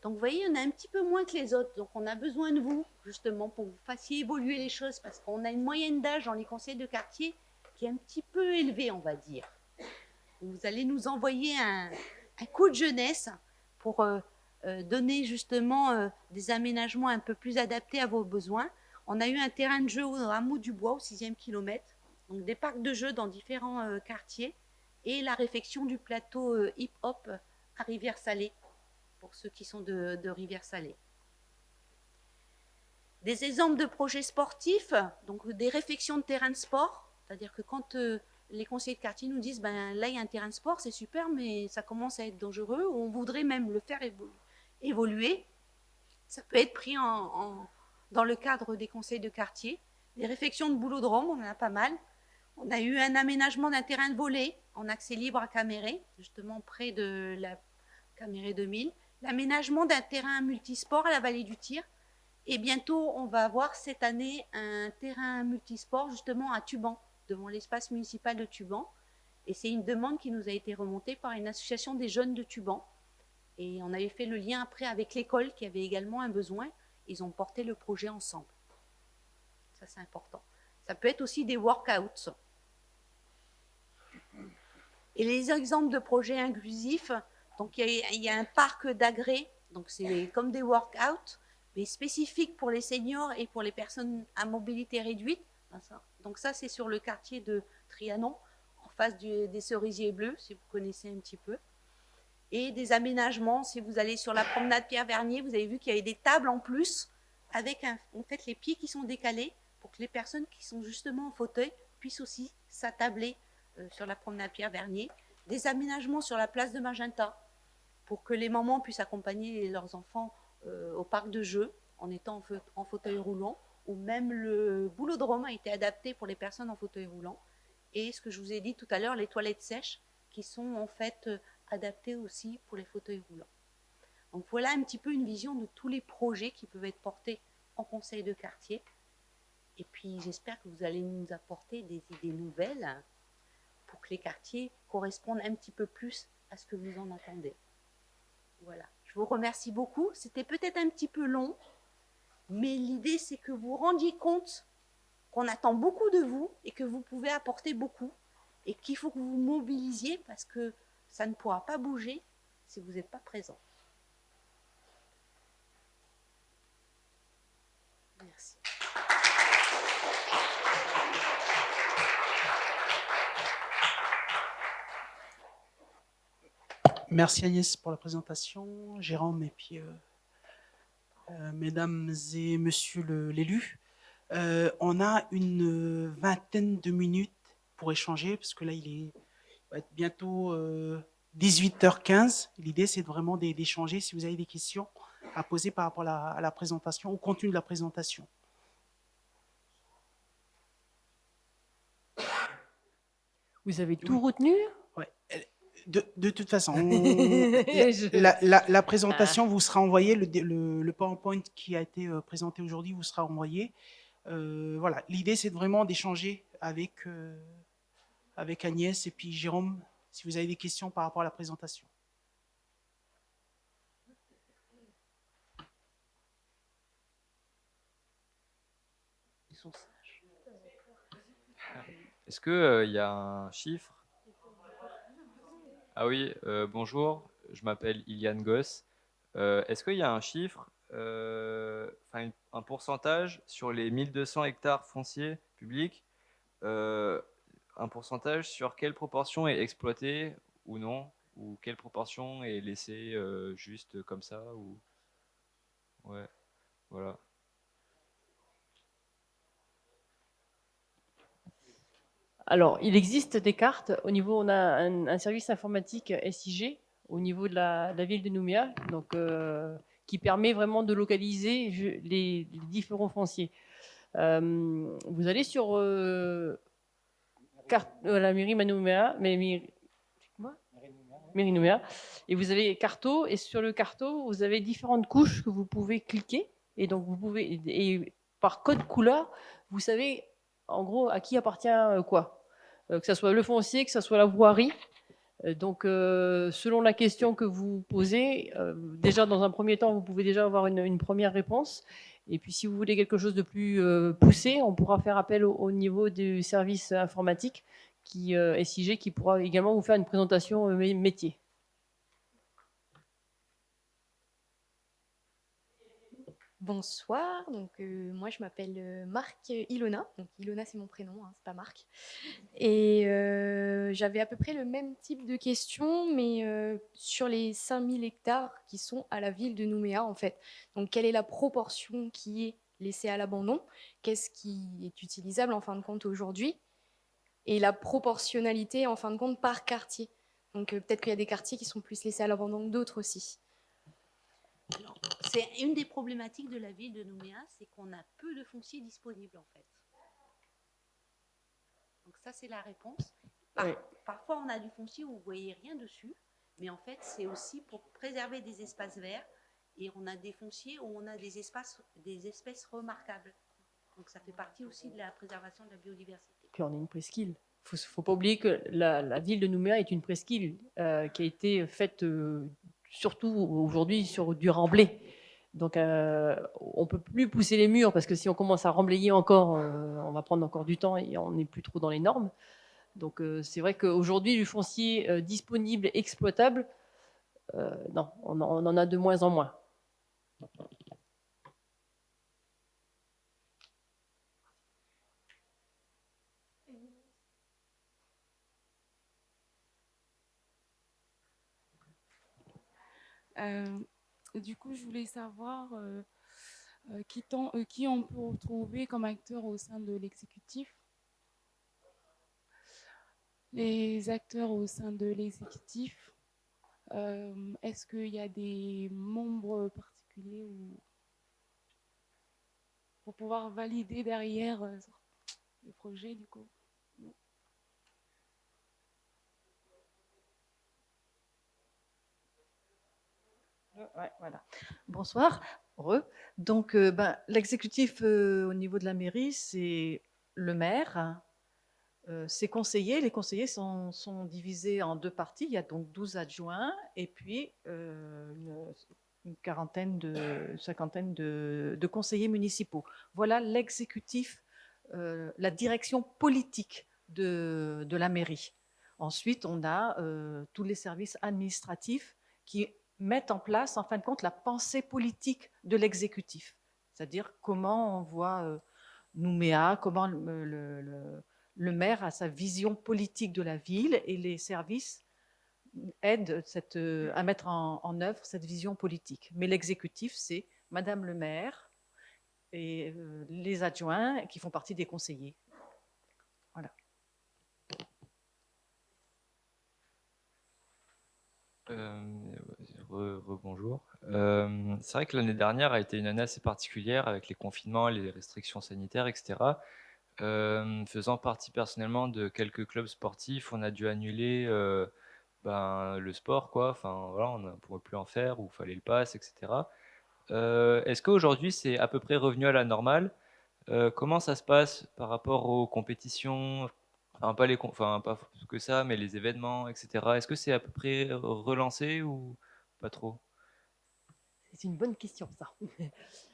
donc vous voyez, il y en a un petit peu moins que les autres. Donc on a besoin de vous, justement, pour que vous fassiez évoluer les choses, parce qu'on a une moyenne d'âge dans les conseils de quartier qui est un petit peu élevée, on va dire. Vous allez nous envoyer un coup de jeunesse pour donner justement des aménagements un peu plus adaptés à vos besoins. On a eu un terrain de jeu au hameau du Bois, au 6e kilomètre, donc des parcs de jeux dans différents quartiers, et la réfection du plateau hip-hop à Rivière-Salée, pour ceux qui sont de Rivière-Salée. Des exemples de projets sportifs, donc des réfections de terrains de sport, c'est-à-dire que quand les conseillers de quartier nous disent ben là il y a un terrain de sport, c'est super, mais ça commence à être dangereux, ou on voudrait même le faire évoluer, ça peut être pris dans le cadre des conseils de quartier. Des réfections de boulodrome, on en a pas mal. On a eu un aménagement d'un terrain de volley en accès libre à Caméré, justement près de la Caméré 2000. L'aménagement d'un terrain multisport à la vallée du Tir. Et bientôt, on va avoir cette année un terrain multisport justement à Tuban, devant l'espace municipal de Tuban. Et c'est une demande qui nous a été remontée par une association des jeunes de Tuban. Et on avait fait le lien après avec l'école qui avait également un besoin. Ils ont porté le projet ensemble. Ça, c'est important. Ça peut être aussi des workouts. Et les exemples de projets inclusifs, donc il y a un parc d'agrès, donc c'est comme des workouts, mais spécifiques pour les seniors et pour les personnes à mobilité réduite. Donc ça, c'est sur le quartier de Trianon, en face des cerisiers bleus, si vous connaissez un petit peu. Et des aménagements, si vous allez sur la promenade Pierre-Vernier, vous avez vu qu'il y avait des tables en plus, avec en fait les pieds qui sont décalés, pour que les personnes qui sont justement en fauteuil puissent aussi s'attabler sur la promenade Pierre-Vernier. Des aménagements sur la place de Magenta, pour que les mamans puissent accompagner leurs enfants au parc de jeux en étant en fauteuil roulant, ou même le boulodrome a été adapté pour les personnes en fauteuil roulant. Et ce que je vous ai dit tout à l'heure, les toilettes sèches qui sont en fait adaptées aussi pour les fauteuils roulants. Donc voilà un petit peu une vision de tous les projets qui peuvent être portés en conseil de quartier. Et puis j'espère que vous allez nous apporter des idées nouvelles pour que les quartiers correspondent un petit peu plus à ce que vous en attendez. Voilà, je vous remercie beaucoup. C'était peut-être un petit peu long, mais l'idée c'est que vous rendiez compte qu'on attend beaucoup de vous et que vous pouvez apporter beaucoup et qu'il faut que vous vous mobilisiez parce que ça ne pourra pas bouger si vous n'êtes pas présent. Merci. Merci Agnès pour la présentation, Jérôme, et puis mesdames et messieurs l'élu. On a une vingtaine de minutes pour échanger, parce que là, va être bientôt 18h15. L'idée, c'est vraiment d'échanger si vous avez des questions à poser par rapport à la présentation, au contenu de la présentation. Vous avez tout retenu? Ouais. De toute façon, la présentation vous sera envoyée, le PowerPoint qui a été présenté aujourd'hui vous sera envoyé. Voilà, l'idée c'est vraiment d'échanger avec Agnès et puis Jérôme, si vous avez des questions par rapport à la présentation. Ils sont sages. Est-ce qu'il y a un chiffre? Ah oui, bonjour, je m'appelle Ilian Goss. Est-ce qu'il y a un chiffre, un pourcentage sur les 1200 hectares fonciers publics, un pourcentage sur quelle proportion est exploité ou non, ou quelle proportion est laissée juste comme ça ou... Ouais, voilà. Alors, il existe des cartes. Au niveau, on a un service informatique SIG au niveau de la ville de Nouméa, donc, qui permet vraiment de localiser les différents fonciers. Vous allez sur la mairie Nouméa, mairie Nouméa, et vous avez Carto, et sur le Carto, vous avez différentes couches que vous pouvez cliquer, et donc vous pouvez, et par code couleur, vous savez en gros à qui appartient quoi, que ce soit le foncier, que ce soit la voirie. Donc, selon la question que vous posez, déjà dans un premier temps, vous pouvez déjà avoir une première réponse. Et puis, si vous voulez quelque chose de plus poussé, on pourra faire appel au niveau du service informatique SIG, qui pourra également vous faire une présentation métier. Bonsoir, donc moi je m'appelle Marc Ilona, donc Ilona c'est mon prénom, hein, c'est pas Marc. Et j'avais à peu près le même type de questions, mais sur les 5000 hectares qui sont à la ville de Nouméa en fait. Donc quelle est la proportion qui est laissée à l'abandon? Qu'est-ce qui est utilisable en fin de compte aujourd'hui? Et la proportionnalité en fin de compte par quartier. Donc peut-être qu'il y a des quartiers qui sont plus laissés à l'abandon que d'autres aussi. C'est une des problématiques de la ville de Nouméa, c'est qu'on a peu de foncier disponible en fait. Donc ça c'est la réponse. Parfois on a du foncier où vous ne voyez rien dessus, mais en fait c'est aussi pour préserver des espaces verts, et on a des fonciers où on a des espèces remarquables. Donc ça fait partie aussi de la préservation de la biodiversité. Puis on est une presqu'île. Il ne faut pas oublier que la ville de Nouméa est une presqu'île qui a été faite surtout aujourd'hui sur du remblai. Donc, on ne peut plus pousser les murs, parce que si on commence à remblayer encore, on va prendre encore du temps et on n'est plus trop dans les normes. Donc, c'est vrai qu'aujourd'hui, du foncier disponible, exploitable, non, on en a de moins en moins. Du coup, je voulais savoir qui on peut retrouver comme acteurs au sein de l'exécutif. Les acteurs au sein de l'exécutif, est-ce qu'il y a des membres particuliers pour pouvoir valider derrière le projet du coup? Ouais, voilà. Bonsoir. Donc, l'exécutif au niveau de la mairie, c'est le maire, ses conseillers. Les conseillers sont divisés en deux parties. Il y a donc 12 adjoints et puis une cinquantaine de conseillers municipaux. Voilà l'exécutif, la direction politique de la mairie. Ensuite, on a tous les services administratifs qui mettent en place, en fin de compte, la pensée politique de l'exécutif. C'est-à-dire comment on voit Nouméa, comment le maire a sa vision politique de la ville, et les services aide à mettre en œuvre cette vision politique. Mais l'exécutif, c'est Madame le maire et les adjoints qui font partie des conseillers. Voilà. Bonjour. C'est vrai que l'année dernière a été une année assez particulière avec les confinements, les restrictions sanitaires, etc. Faisant partie personnellement de quelques clubs sportifs, on a dû annuler le sport, quoi. Enfin, voilà, on ne pouvait plus en faire, ou il fallait le pass, etc. Est-ce qu'aujourd'hui c'est à peu près revenu à la normale? Comment ça se passe par rapport aux compétitions? Enfin, pas que ça, mais les événements, etc. Est-ce que c'est à peu près relancé ou pas trop? C'est une bonne question, ça.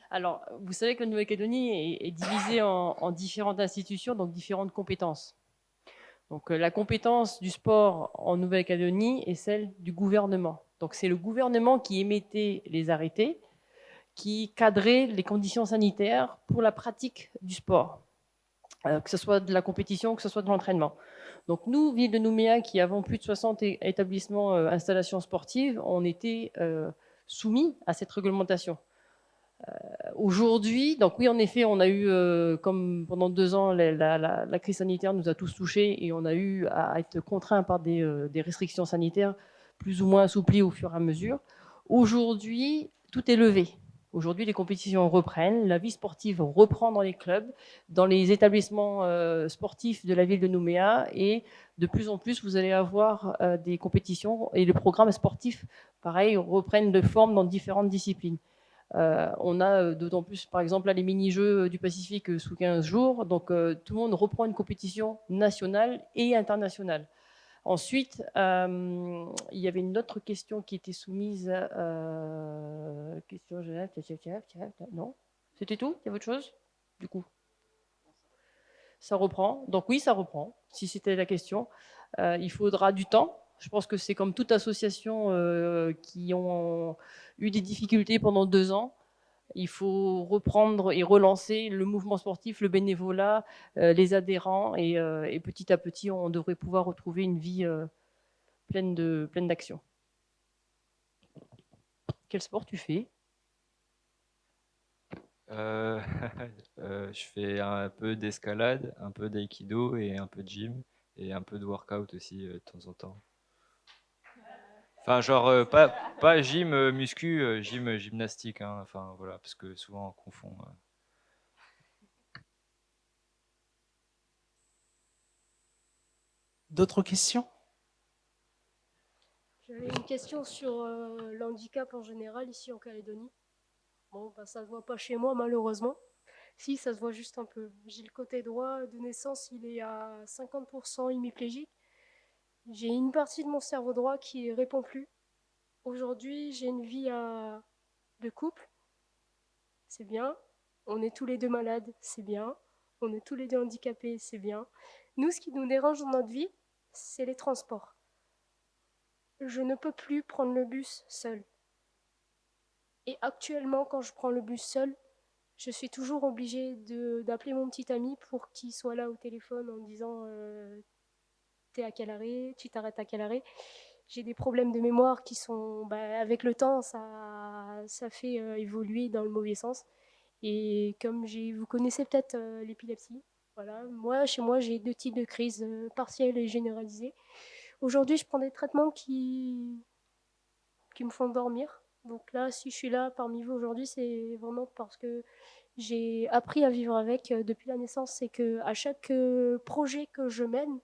Alors, vous savez que la Nouvelle-Calédonie est divisée en différentes institutions, donc différentes compétences. Donc, la compétence du sport en Nouvelle-Calédonie est celle du gouvernement. Donc, c'est le gouvernement qui émettait les arrêtés, qui cadrait les conditions sanitaires pour la pratique du sport, que ce soit de la compétition, que ce soit de l'entraînement. Donc, nous, ville de Nouméa, qui avons plus de 60 établissements, installations sportives, on était soumis à cette réglementation. Aujourd'hui, donc oui, en effet, on a eu, comme pendant 2 ans, la crise sanitaire nous a tous touchés et on a eu à être contraints par des restrictions sanitaires plus ou moins assouplies au fur et à mesure. Aujourd'hui, tout est levé. Aujourd'hui, les compétitions reprennent, la vie sportive reprend dans les clubs, dans les établissements sportifs de la ville de Nouméa, et de plus en plus, vous allez avoir des compétitions et les programmes sportifs, pareil, reprennent de forme dans différentes disciplines. On a d'autant plus, par exemple, là, les mini-jeux du Pacifique sous 15 jours. Donc, tout le monde reprend une compétition nationale et internationale. Ensuite, il y avait une autre question qui était soumise à... question générale. Non, c'était tout? Il y avait autre chose? Du coup, ça reprend. Donc oui, ça reprend, si c'était la question. Il faudra du temps. Je pense que c'est comme toute association qui ont eu des difficultés pendant 2 ans. Il faut reprendre et relancer le mouvement sportif, le bénévolat, les adhérents, et petit à petit, on devrait pouvoir retrouver une vie pleine d'action. Quel sport tu fais? Je fais un peu d'escalade, un peu d'aïkido et un peu de gym et un peu de workout aussi de temps en temps. Enfin, genre, pas gym muscu, gym gymnastique, hein. Enfin, voilà, parce que souvent on confond. D'autres questions? J'avais une question sur le handicap en général ici en Calédonie. Bon, bah, ça ne se voit pas chez moi malheureusement. Si, ça se voit juste un peu. J'ai le côté droit de naissance, il est à 50% hémiplégique. J'ai une partie de mon cerveau droit qui ne répond plus. Aujourd'hui, j'ai une vie de couple. C'est bien. On est tous les deux malades. C'est bien. On est tous les deux handicapés. C'est bien. Nous, ce qui nous dérange dans notre vie, c'est les transports. Je ne peux plus prendre le bus seul. Et actuellement, quand je prends le bus seul, je suis toujours obligée d'appeler mon petit ami pour qu'il soit là au téléphone en disant t'es à quel arrêt, tu t'arrêtes à quel arrêt. J'ai des problèmes de mémoire qui sont, avec le temps, ça fait évoluer dans le mauvais sens. Et comme vous connaissez peut-être l'épilepsie, voilà, chez moi, j'ai 2 types de crises, partielles et généralisées. Aujourd'hui, je prends des traitements qui me font dormir. Donc là, si je suis là parmi vous aujourd'hui, c'est vraiment parce que j'ai appris à vivre avec depuis la naissance. C'est que à chaque projet que je mène,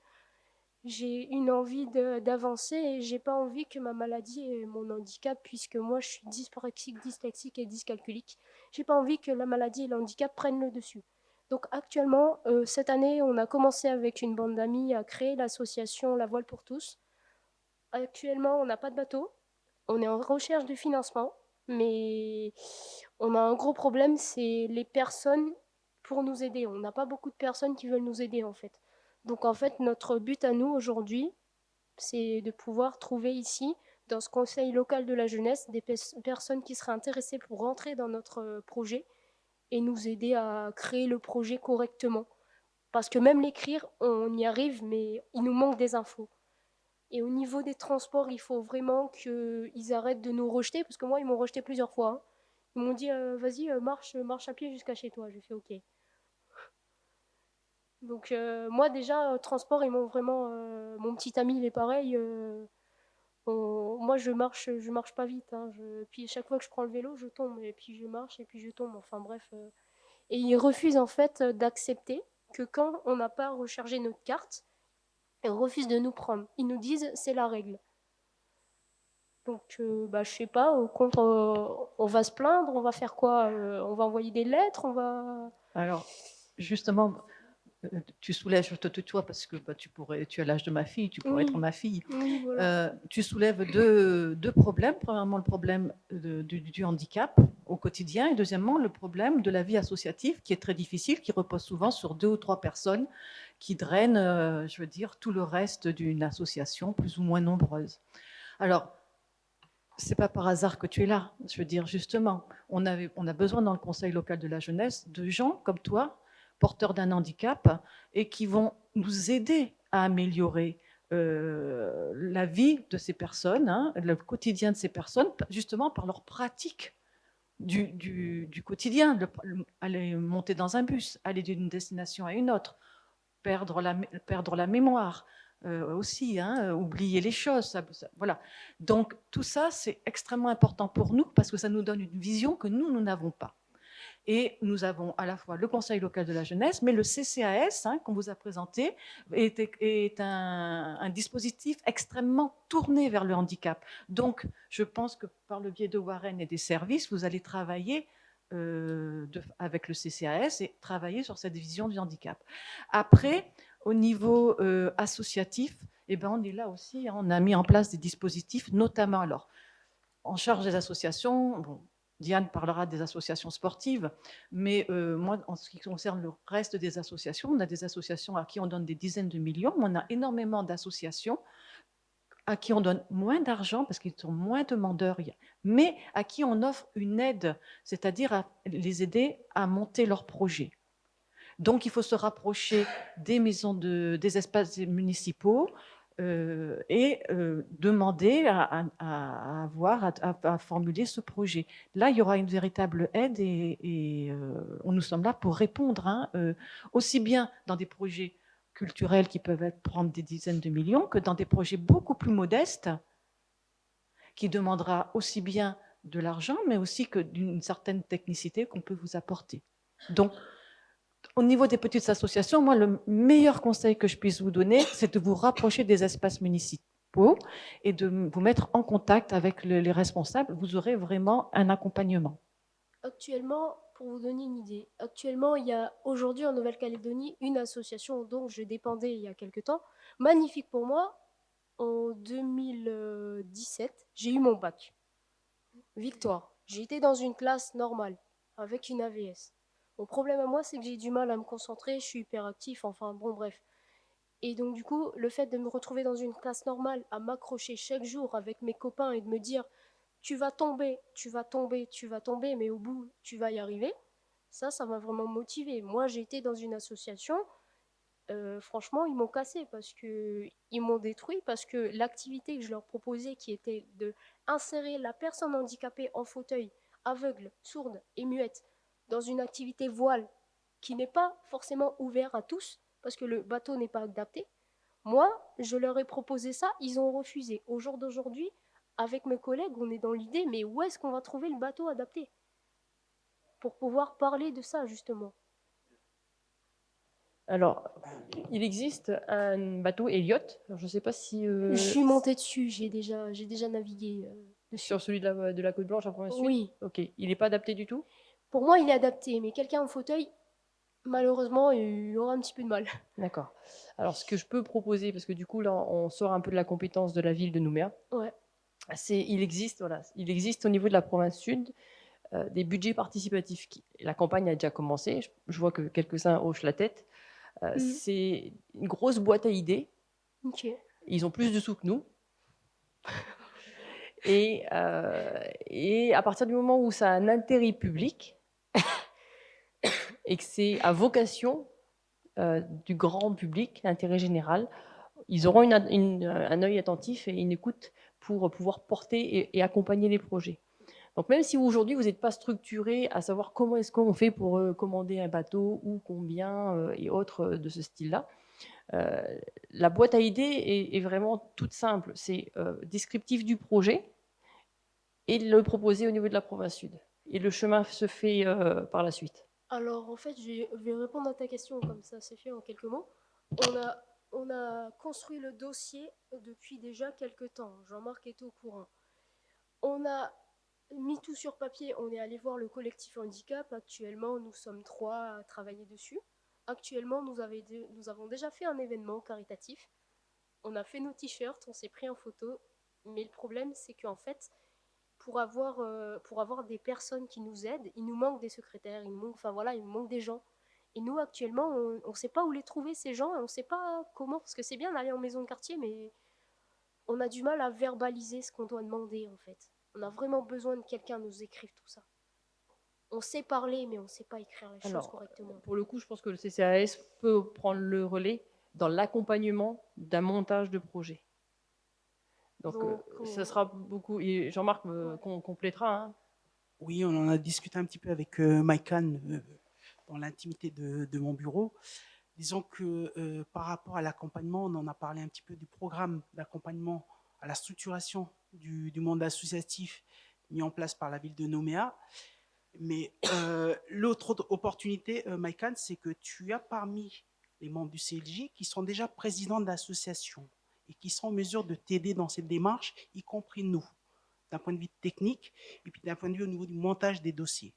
j'ai une envie d'avancer et j'ai pas envie que ma maladie et mon handicap, puisque moi je suis dyspraxique, dyslexique et dyscalculique, j'ai pas envie que la maladie et le handicap prennent le dessus. Donc actuellement, cette année, on a commencé avec une bande d'amis à créer l'association La Voile pour tous. Actuellement, on n'a pas de bateau. On est en recherche de financement, mais on a un gros problème, c'est les personnes pour nous aider. On n'a pas beaucoup de personnes qui veulent nous aider en fait. Donc en fait, notre but à nous aujourd'hui, c'est de pouvoir trouver ici, dans ce conseil local de la jeunesse, des personnes qui seraient intéressées pour rentrer dans notre projet et nous aider à créer le projet correctement. Parce que même l'écrire, on y arrive, mais il nous manque des infos. Et au niveau des transports, il faut vraiment qu'ils arrêtent de nous rejeter, parce que moi, ils m'ont rejeté plusieurs fois, hein. Ils m'ont dit, vas-y, marche à pied jusqu'à chez toi. J'ai fait OK. Donc moi déjà, transport, ils m'ont vraiment... mon petit ami, il est pareil. Moi, je marche pas vite, hein. Puis chaque fois que je prends le vélo, je tombe. Et puis je marche et puis je tombe. Enfin bref. Et ils refusent en fait d'accepter que quand on n'a pas rechargé notre carte, ils refusent de nous prendre. Ils nous disent, c'est la règle. Donc, je sais pas, on va se plaindre, on va faire quoi? On va envoyer des lettres, on va... Alors, justement, tu soulèves, je te tutoie parce que tu as l'âge de ma fille, tu pourrais être ma fille. Oui, voilà. Tu soulèves deux problèmes. Premièrement, le problème du handicap au quotidien, et deuxièmement, le problème de la vie associative qui est très difficile, qui repose souvent sur 2 ou 3 personnes qui drainent, je veux dire, tout le reste d'une association plus ou moins nombreuse. Alors, c'est pas par hasard que tu es là. Je veux dire, justement, on a besoin dans le Conseil local de la jeunesse de gens comme toi, porteurs d'un handicap, et qui vont nous aider à améliorer la vie de ces personnes, hein, le quotidien de ces personnes, justement par leur pratique du quotidien, aller monter dans un bus, aller d'une destination à une autre, perdre la mémoire, aussi, hein, oublier les choses. Voilà. Donc tout ça, c'est extrêmement important pour nous parce que ça nous donne une vision que nous n'avons pas. Et nous avons à la fois le Conseil local de la jeunesse, mais le CCAS, hein, qu'on vous a présenté, est un dispositif extrêmement tourné vers le handicap. Donc, je pense que par le biais de Warren et des services, vous allez travailler avec le CCAS et travailler sur cette vision du handicap. Après, au niveau associatif, eh ben, on est là aussi, hein, on a mis en place des dispositifs, notamment alors en charge des associations. Bon, Diane parlera des associations sportives, mais moi, en ce qui concerne le reste des associations, on a des associations à qui on donne des dizaines de millions, mais on a énormément d'associations à qui on donne moins d'argent parce qu'ils sont moins demandeurs, mais à qui on offre une aide, c'est-à-dire à les aider à monter leur projet. Donc, il faut se rapprocher des maisons des espaces municipaux et demander à formuler ce projet. Là, il y aura une véritable aide et nous sommes là pour répondre, hein, aussi bien dans des projets culturels qui peuvent prendre des dizaines de millions que dans des projets beaucoup plus modestes qui demandera aussi bien de l'argent, mais aussi que d'une certaine technicité qu'on peut vous apporter. Donc, au niveau des petites associations, moi, le meilleur conseil que je puisse vous donner, c'est de vous rapprocher des espaces municipaux et de vous mettre en contact avec les responsables. Vous aurez vraiment un accompagnement. Actuellement, pour vous donner une idée, actuellement, il y a aujourd'hui en Nouvelle-Calédonie une association dont je dépendais il y a quelque temps, magnifique pour moi. En 2017, j'ai eu mon bac. Victoire. J'ai été dans une classe normale, avec une AVS. Mon problème à moi, c'est que j'ai du mal à me concentrer, je suis hyperactif, enfin bon, bref. Et donc, du coup, le fait de me retrouver dans une classe normale, à m'accrocher chaque jour avec mes copains et de me dire tu vas tomber, tu vas tomber, tu vas tomber, mais au bout, tu vas y arriver, ça m'a vraiment motivée. Moi, j'ai été dans une association, franchement, ils m'ont cassé parce qu'ils m'ont détruit, parce que l'activité que je leur proposais, qui était de insérer la personne handicapée en fauteuil, aveugle, sourde et muette, dans une activité voile qui n'est pas forcément ouverte à tous, parce que le bateau n'est pas adapté. Moi, je leur ai proposé ça, ils ont refusé. Au jour d'aujourd'hui, avec mes collègues, on est dans l'idée, mais où est-ce qu'on va trouver le bateau adapté pour pouvoir parler de ça, justement? Alors, il existe un bateau Elliott. Alors, je ne sais pas si... Je suis montée dessus, j'ai déjà navigué dessus. Sur celui de la Côte Blanche en province sud? Oui. Ok. Il n'est pas adapté du tout? Pour moi, il est adapté, mais quelqu'un en fauteuil, malheureusement, il aura un petit peu de mal. D'accord. Alors, ce que je peux proposer, parce que du coup, là, on sort un peu de la compétence de la ville de Nouméa. Ouais. Il existe au niveau de la province sud des budgets participatifs. La campagne a déjà commencé. Je vois que quelques-uns hochent la tête. C'est une grosse boîte à idées. Okay. Ils ont plus de sous que nous. Et à partir du moment où ça a un intérêt public et que c'est à vocation du grand public, l'intérêt général, ils auront un œil attentif et une écoute pour pouvoir porter et accompagner les projets. Donc même si aujourd'hui vous n'êtes pas structuré à savoir comment est-ce qu'on fait pour commander un bateau ou combien et autres de ce style-là, la boîte à idées est vraiment toute simple. C'est descriptif du projet et le proposer au niveau de la province sud. Et le chemin se fait par la suite. Alors, en fait, je vais répondre à ta question comme ça, c'est fait en quelques mots. On a construit le dossier depuis déjà quelques temps. Jean-Marc est au courant. On a mis tout sur papier. On est allé voir le collectif handicap. Actuellement, nous sommes 3 à travailler dessus. Actuellement, nous avons déjà fait un événement caritatif. On a fait nos t-shirts, on s'est pris en photo. Mais le problème, c'est qu'en fait, pour avoir des personnes qui nous aident, il nous manque des secrétaires, il nous manque des gens. Et nous, actuellement, on ne sait pas où les trouver, ces gens, et on ne sait pas comment, parce que c'est bien d'aller en maison de quartier, mais on a du mal à verbaliser ce qu'on doit demander, en fait. On a vraiment besoin de quelqu'un nous écrive tout ça. On sait parler, mais on ne sait pas écrire les choses correctement. Pour le coup, je pense que le CCAS peut prendre le relais dans l'accompagnement d'un montage de projet. Donc, ça sera beaucoup. Et Jean-Marc complétera. Hein. Oui, on en a discuté un petit peu avec Maïkan dans l'intimité de mon bureau. Disons que par rapport à l'accompagnement, on en a parlé un petit peu du programme d'accompagnement à la structuration du monde associatif mis en place par la ville de Nouméa. Mais l'autre opportunité, Maïkan, c'est que tu as parmi les membres du CLJ qui sont déjà présidents d'associations et qui sont en mesure de t'aider dans cette démarche, y compris nous, d'un point de vue technique et puis d'un point de vue au niveau du montage des dossiers.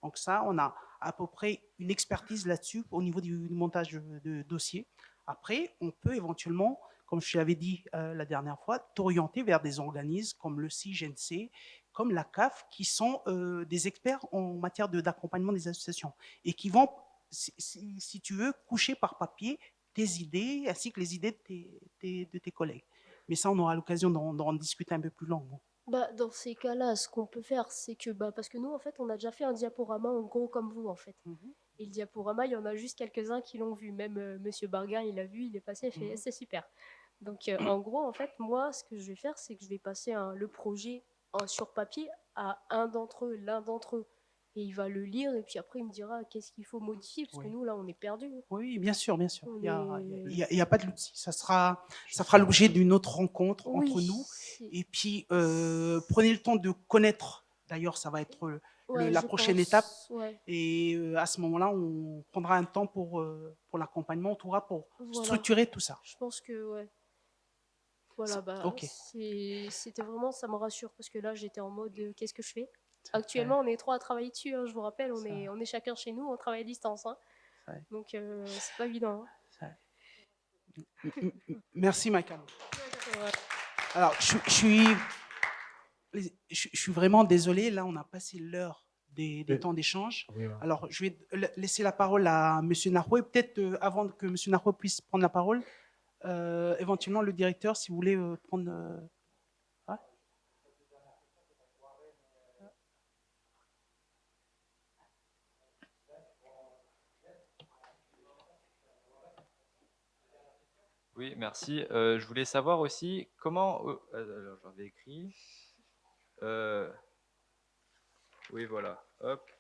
Donc ça, on a à peu près une expertise là-dessus au niveau du montage de dossiers. Après, on peut éventuellement, comme je l'avais dit la dernière fois, t'orienter vers des organismes comme le CIGNC, comme la CAF, qui sont des experts en matière d'accompagnement des associations et qui vont, si tu veux, coucher par papier tes idées ainsi que les idées de tes collègues. Mais ça, on aura l'occasion d'en discuter un peu plus longuement. Dans ces cas-là, ce qu'on peut faire, c'est que, parce que nous, en fait, on a déjà fait un diaporama en gros comme vous, en fait. Et le diaporama, il y en a juste quelques-uns qui l'ont vu. Même Monsieur Barguin, il l'a vu, il est passé, il fait, c'est super. Donc, en gros, en fait, moi, ce que je vais faire, c'est que je vais passer le projet sur papier à l'un d'entre eux. Et il va le lire, et puis après, il me dira qu'est-ce qu'il faut modifier, parce que nous, là, on est perdus. Oui, bien sûr, bien sûr. Il n'y a pas de souci. Ça fera l'objet d'une autre rencontre entre nous. Et puis, prenez le temps de connaître. D'ailleurs, ça va être la prochaine étape. Et à ce moment-là, on prendra un temps pour l'accompagnement, pour structurer tout ça. Je pense que, voilà, c'était vraiment, ça me rassure, parce que là, j'étais en mode, qu'est-ce que je fais? Actuellement, on est 3 à travailler dessus, hein, je vous rappelle, on est chacun chez nous, on travaille à distance. Hein. Donc, c'est pas évident. Hein. Merci, Maïkan. Alors, je suis vraiment désolé, là, on a passé l'heure des temps d'échange. Oui, ouais. Alors, je vais laisser la parole à M. Naroué. Peut-être, avant que M. Naroué puisse prendre la parole, éventuellement, le directeur, si vous voulez prendre... Oui, merci. Je voulais savoir aussi comment... alors, j'avais écrit... oui, voilà. Hop.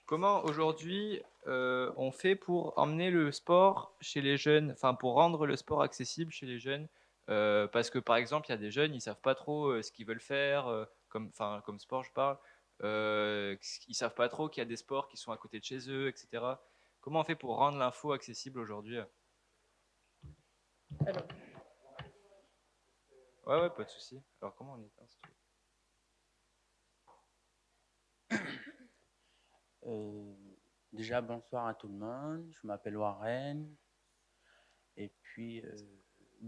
Comment aujourd'hui on fait pour emmener le sport chez les jeunes, enfin pour rendre le sport accessible chez les jeunes parce que par exemple, il y a des jeunes, ils ne savent pas trop ce qu'ils veulent faire, comme sport je parle. Ils ne savent pas trop qu'il y a des sports qui sont à côté de chez eux, etc. Comment on fait pour rendre l'info accessible aujourd'hui? Alors. Ouais, pas de souci. Alors, comment on est déjà, bonsoir à tout le monde. Je m'appelle Warren. Et puis,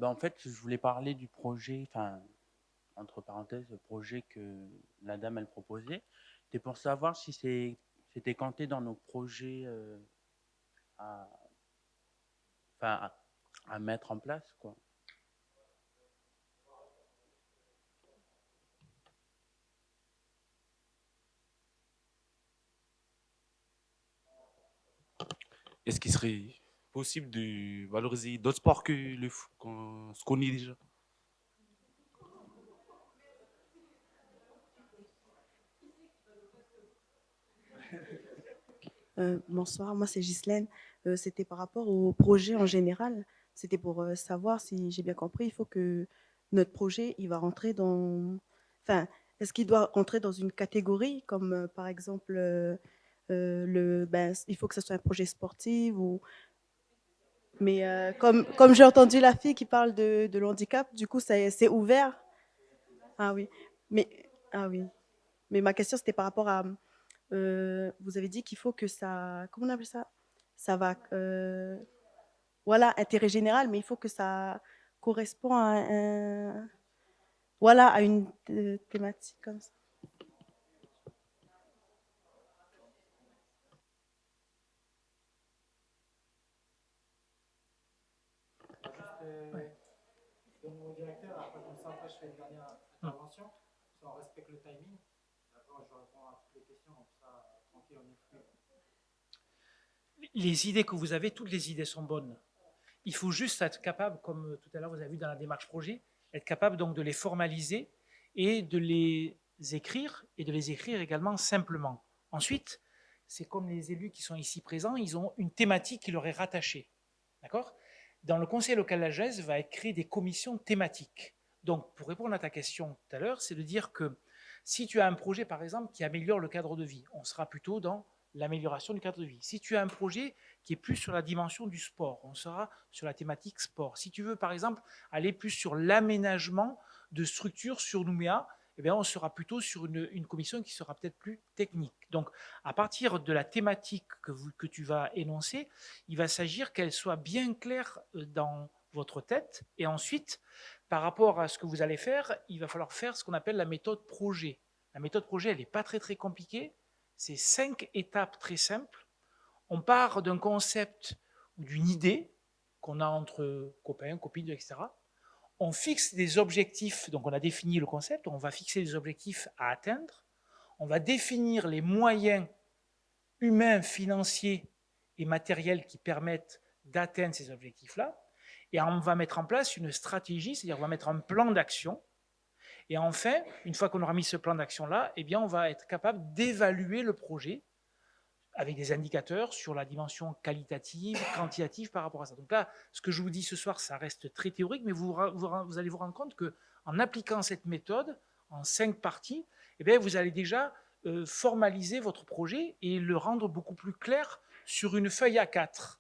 en fait, je voulais parler du projet, enfin, entre parenthèses, le projet que la dame, elle proposait. C'était pour savoir si c'était compté dans nos projets à mettre en place, quoi. Est-ce qu'il serait possible de valoriser d'autres sports que qu'on se connaît déjà. Bonsoir, moi c'est Ghislaine. C'était par rapport au projet en général. C'était pour savoir si j'ai bien compris, il faut que notre projet, il va rentrer dans... Enfin, est-ce qu'il doit rentrer dans une catégorie comme par exemple, il faut que ce soit un projet sportif ou... Mais comme j'ai entendu la fille qui parle de l'handicap, du coup c'est ouvert. Ah oui, mais, ah oui. Mais ma question c'était par rapport à... vous avez dit qu'il faut que ça... Comment on appelle ça? Ça va... voilà, intérêt général, mais il faut que ça correspond à voilà, à une thématique comme ça. Mon directeur, après comme ça, après je fais une dernière intervention, on respecte le timing. Après, je réponds à toutes les questions, comme ça, tranquille, on est fluide. Les idées que vous avez, toutes les idées sont bonnes. Il faut juste être capable, comme tout à l'heure vous avez vu dans la démarche projet, être capable donc de les formaliser et de les écrire, et de les écrire également simplement. Ensuite, c'est comme les élus qui sont ici présents, ils ont une thématique qui leur est rattachée. D'accord ? Dans le conseil local de la jeunesse, va être créé des commissions thématiques. Donc, pour répondre à ta question tout à l'heure, c'est de dire que si tu as un projet, par exemple, qui améliore le cadre de vie, on sera plutôt dans l'amélioration du cadre de vie. Si tu as un projet qui est plus sur la dimension du sport, on sera sur la thématique sport. Si tu veux, par exemple, aller plus sur l'aménagement de structures sur Nouméa, eh bien, on sera plutôt sur une commission qui sera peut-être plus technique. Donc, à partir de la thématique que tu vas énoncer, il va s'agir qu'elle soit bien claire dans votre tête. Et ensuite, par rapport à ce que vous allez faire, il va falloir faire ce qu'on appelle la méthode projet. La méthode projet, elle n'est pas très, très compliquée. C'est 5 étapes très simples. On part d'un concept ou d'une idée qu'on a entre copains, copines, etc. On fixe des objectifs, donc on a défini le concept, on va fixer des objectifs à atteindre, on va définir les moyens humains, financiers et matériels qui permettent d'atteindre ces objectifs-là, et on va mettre en place une stratégie, c'est-à-dire on va mettre un plan d'action, et enfin, une fois qu'on aura mis ce plan d'action-là, eh bien on va être capable d'évaluer le projet avec des indicateurs sur la dimension qualitative, quantitative par rapport à ça. Donc là, ce que je vous dis ce soir, ça reste très théorique, mais vous allez vous rendre compte qu'en appliquant cette méthode, en 5 parties, eh bien, vous allez déjà formaliser votre projet et le rendre beaucoup plus clair sur une feuille A4.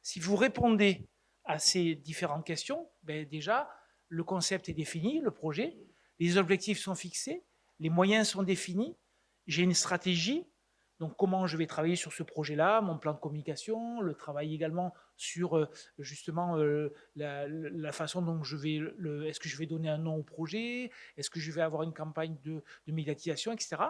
Si vous répondez à ces différentes questions, ben déjà, le concept est défini, le projet, les objectifs sont fixés, les moyens sont définis, j'ai une stratégie. Donc, comment je vais travailler sur ce projet-là, mon plan de communication, le travail également sur justement la façon dont je vais, est-ce que je vais donner un nom au projet, est-ce que je vais avoir une campagne de médiatisation, etc.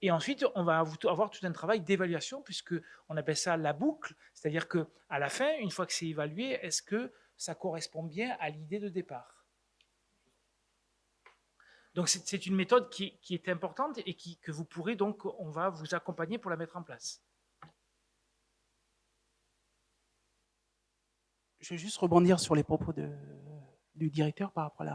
Et ensuite, on va avoir tout un travail d'évaluation, puisqu'on appelle ça la boucle, c'est-à-dire qu'à la fin, une fois que c'est évalué, est-ce que ça correspond bien à l'idée de départ ? Donc, c'est une méthode qui est importante et que vous pourrez, donc, on va vous accompagner pour la mettre en place. Je vais juste rebondir sur les propos du directeur par rapport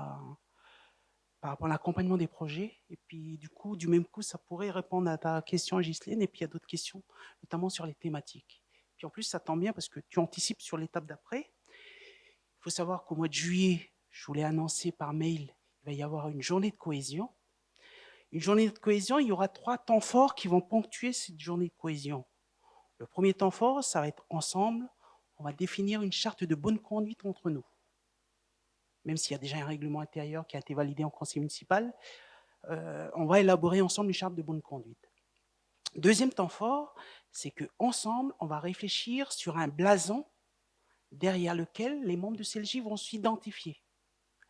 à l'accompagnement des projets. Et puis, du coup, du même coup, ça pourrait répondre à ta question, Ghislaine, et puis à d'autres questions, notamment sur les thématiques. Puis en plus, ça tombe bien parce que tu anticipes sur l'étape d'après. Il faut savoir qu'au mois de juillet, je voulais annoncer par mail, il va y avoir une journée de cohésion. Une journée de cohésion, il y aura 3 temps forts qui vont ponctuer cette journée de cohésion. Le premier temps fort, ça va être ensemble, on va définir une charte de bonne conduite entre nous. Même s'il y a déjà un règlement intérieur qui a été validé en conseil municipal, on va élaborer ensemble une charte de bonne conduite. Deuxième temps fort, c'est qu'ensemble, on va réfléchir sur un blason derrière lequel les membres de CLJ vont s'identifier.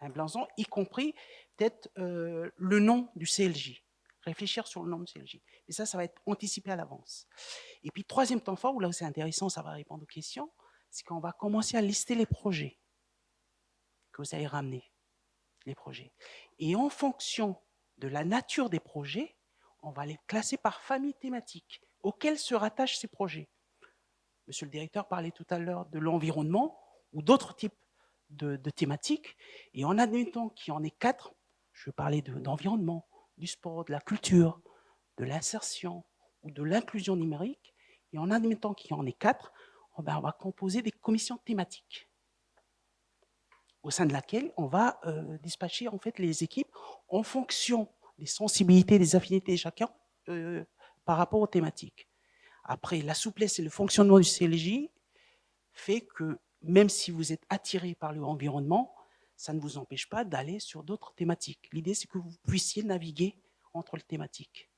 Un blason, y compris peut-être le nom du CLJ. Réfléchir sur le nom du CLJ. Et ça va être anticipé à l'avance. Et puis, troisième temps fort, où là où c'est intéressant, ça va répondre aux questions, c'est qu'on va commencer à lister les projets que vous allez ramener, les projets. Et en fonction de la nature des projets, on va les classer par famille thématique, auxquels se rattachent ces projets. Monsieur le directeur parlait tout à l'heure de l'environnement ou d'autres types de thématiques. Et en admettant qu'il y en ait 4, je vais parler d'environnement, du sport, de la culture, de l'insertion ou de l'inclusion numérique. Et en admettant qu'il y en ait 4, on va composer des commissions thématiques au sein de laquelle on va dispatcher en fait les équipes en fonction des sensibilités, des affinités de chacun par rapport aux thématiques. Après, la souplesse et le fonctionnement du CLJ fait que même si vous êtes attiré par l'environnement, ça ne vous empêche pas d'aller sur d'autres thématiques. L'idée, c'est que vous puissiez naviguer entre les thématiques.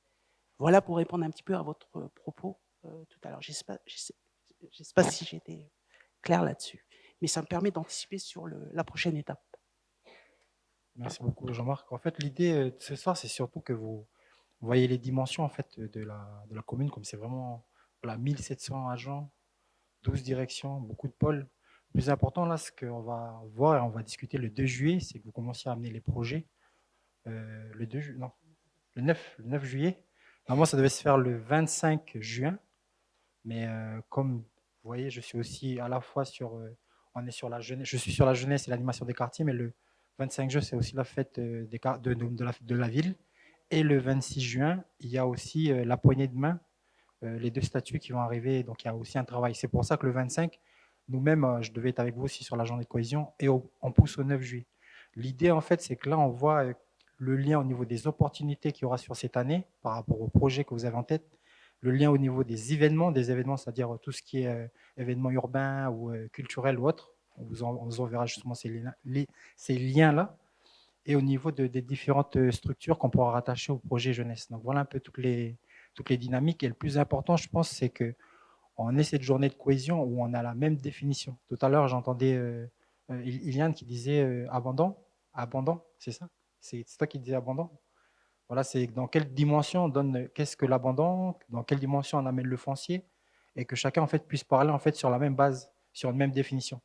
Voilà pour répondre un petit peu à votre propos tout à l'heure. Je ne sais pas si j'étais clair là-dessus, mais ça me permet d'anticiper sur la prochaine étape. Merci beaucoup, Jean-Marc. En fait, l'idée de ce soir, c'est surtout que vous voyez les dimensions en fait, de la commune, comme c'est vraiment 1700 agents, 12 directions, beaucoup de pôles. Le plus important, là, ce qu'on va voir et on va discuter le 2 juillet, c'est que vous commenciez à amener les projets. Le 9 juillet. Normalement, ça devait se faire le 25 juin. Mais comme vous voyez, je suis aussi à la fois on est sur la jeunesse, je suis sur la jeunesse et l'animation des quartiers, mais le 25 juin, c'est aussi la fête de la ville. Et le 26 juin, il y a aussi la poignée de main, les 2 statuts qui vont arriver. Donc, il y a aussi un travail. C'est pour ça que le 25, nous-mêmes, je devais être avec vous aussi sur la journée de cohésion et on pousse au 9 juillet. L'idée, en fait, c'est que là, on voit le lien au niveau des opportunités qu'il y aura sur cette année par rapport au projet que vous avez en tête, le lien au niveau des événements, c'est-à-dire tout ce qui est événements urbains ou culturels ou autres. On vous enverra justement ces liens-là. Et au niveau des différentes structures qu'on pourra rattacher au projet jeunesse. Donc voilà un peu toutes les dynamiques. Et le plus important, je pense, c'est qu'on ait cette journée de cohésion où on a la même définition. Tout à l'heure, j'entendais Iliane qui disait abandon, c'est ça? C'est toi qui disais abandon? Voilà, c'est dans quelle dimension on donne, qu'est-ce que l'abandon, dans quelle dimension on amène le foncier, et que chacun en fait puisse parler en fait sur la même base, sur une même définition.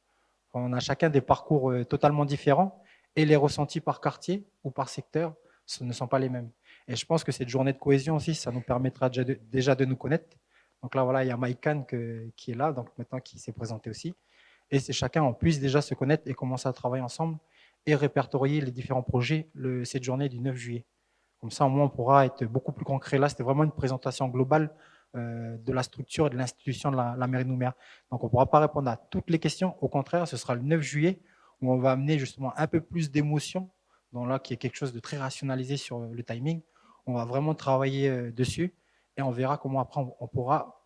On a chacun des parcours totalement différents, et les ressentis par quartier ou par secteur ce ne sont pas les mêmes. Et je pense que cette journée de cohésion aussi, ça nous permettra déjà de nous connaître. Donc là, voilà, il y a Maïkan qui est là, donc maintenant qui s'est présenté aussi. Et c'est chacun, on puisse déjà se connaître et commencer à travailler ensemble et répertorier les différents projets cette journée du 9 juillet. Comme ça, au moins, on pourra être beaucoup plus concret. Là, c'était vraiment une présentation globale de la structure et de l'institution de la mairie de Nouméa. Donc, on ne pourra pas répondre à toutes les questions. Au contraire, ce sera le 9 juillet où on va amener justement un peu plus d'émotion, donc là, qui est quelque chose de très rationalisé sur le timing. On va vraiment travailler dessus et on verra comment après on pourra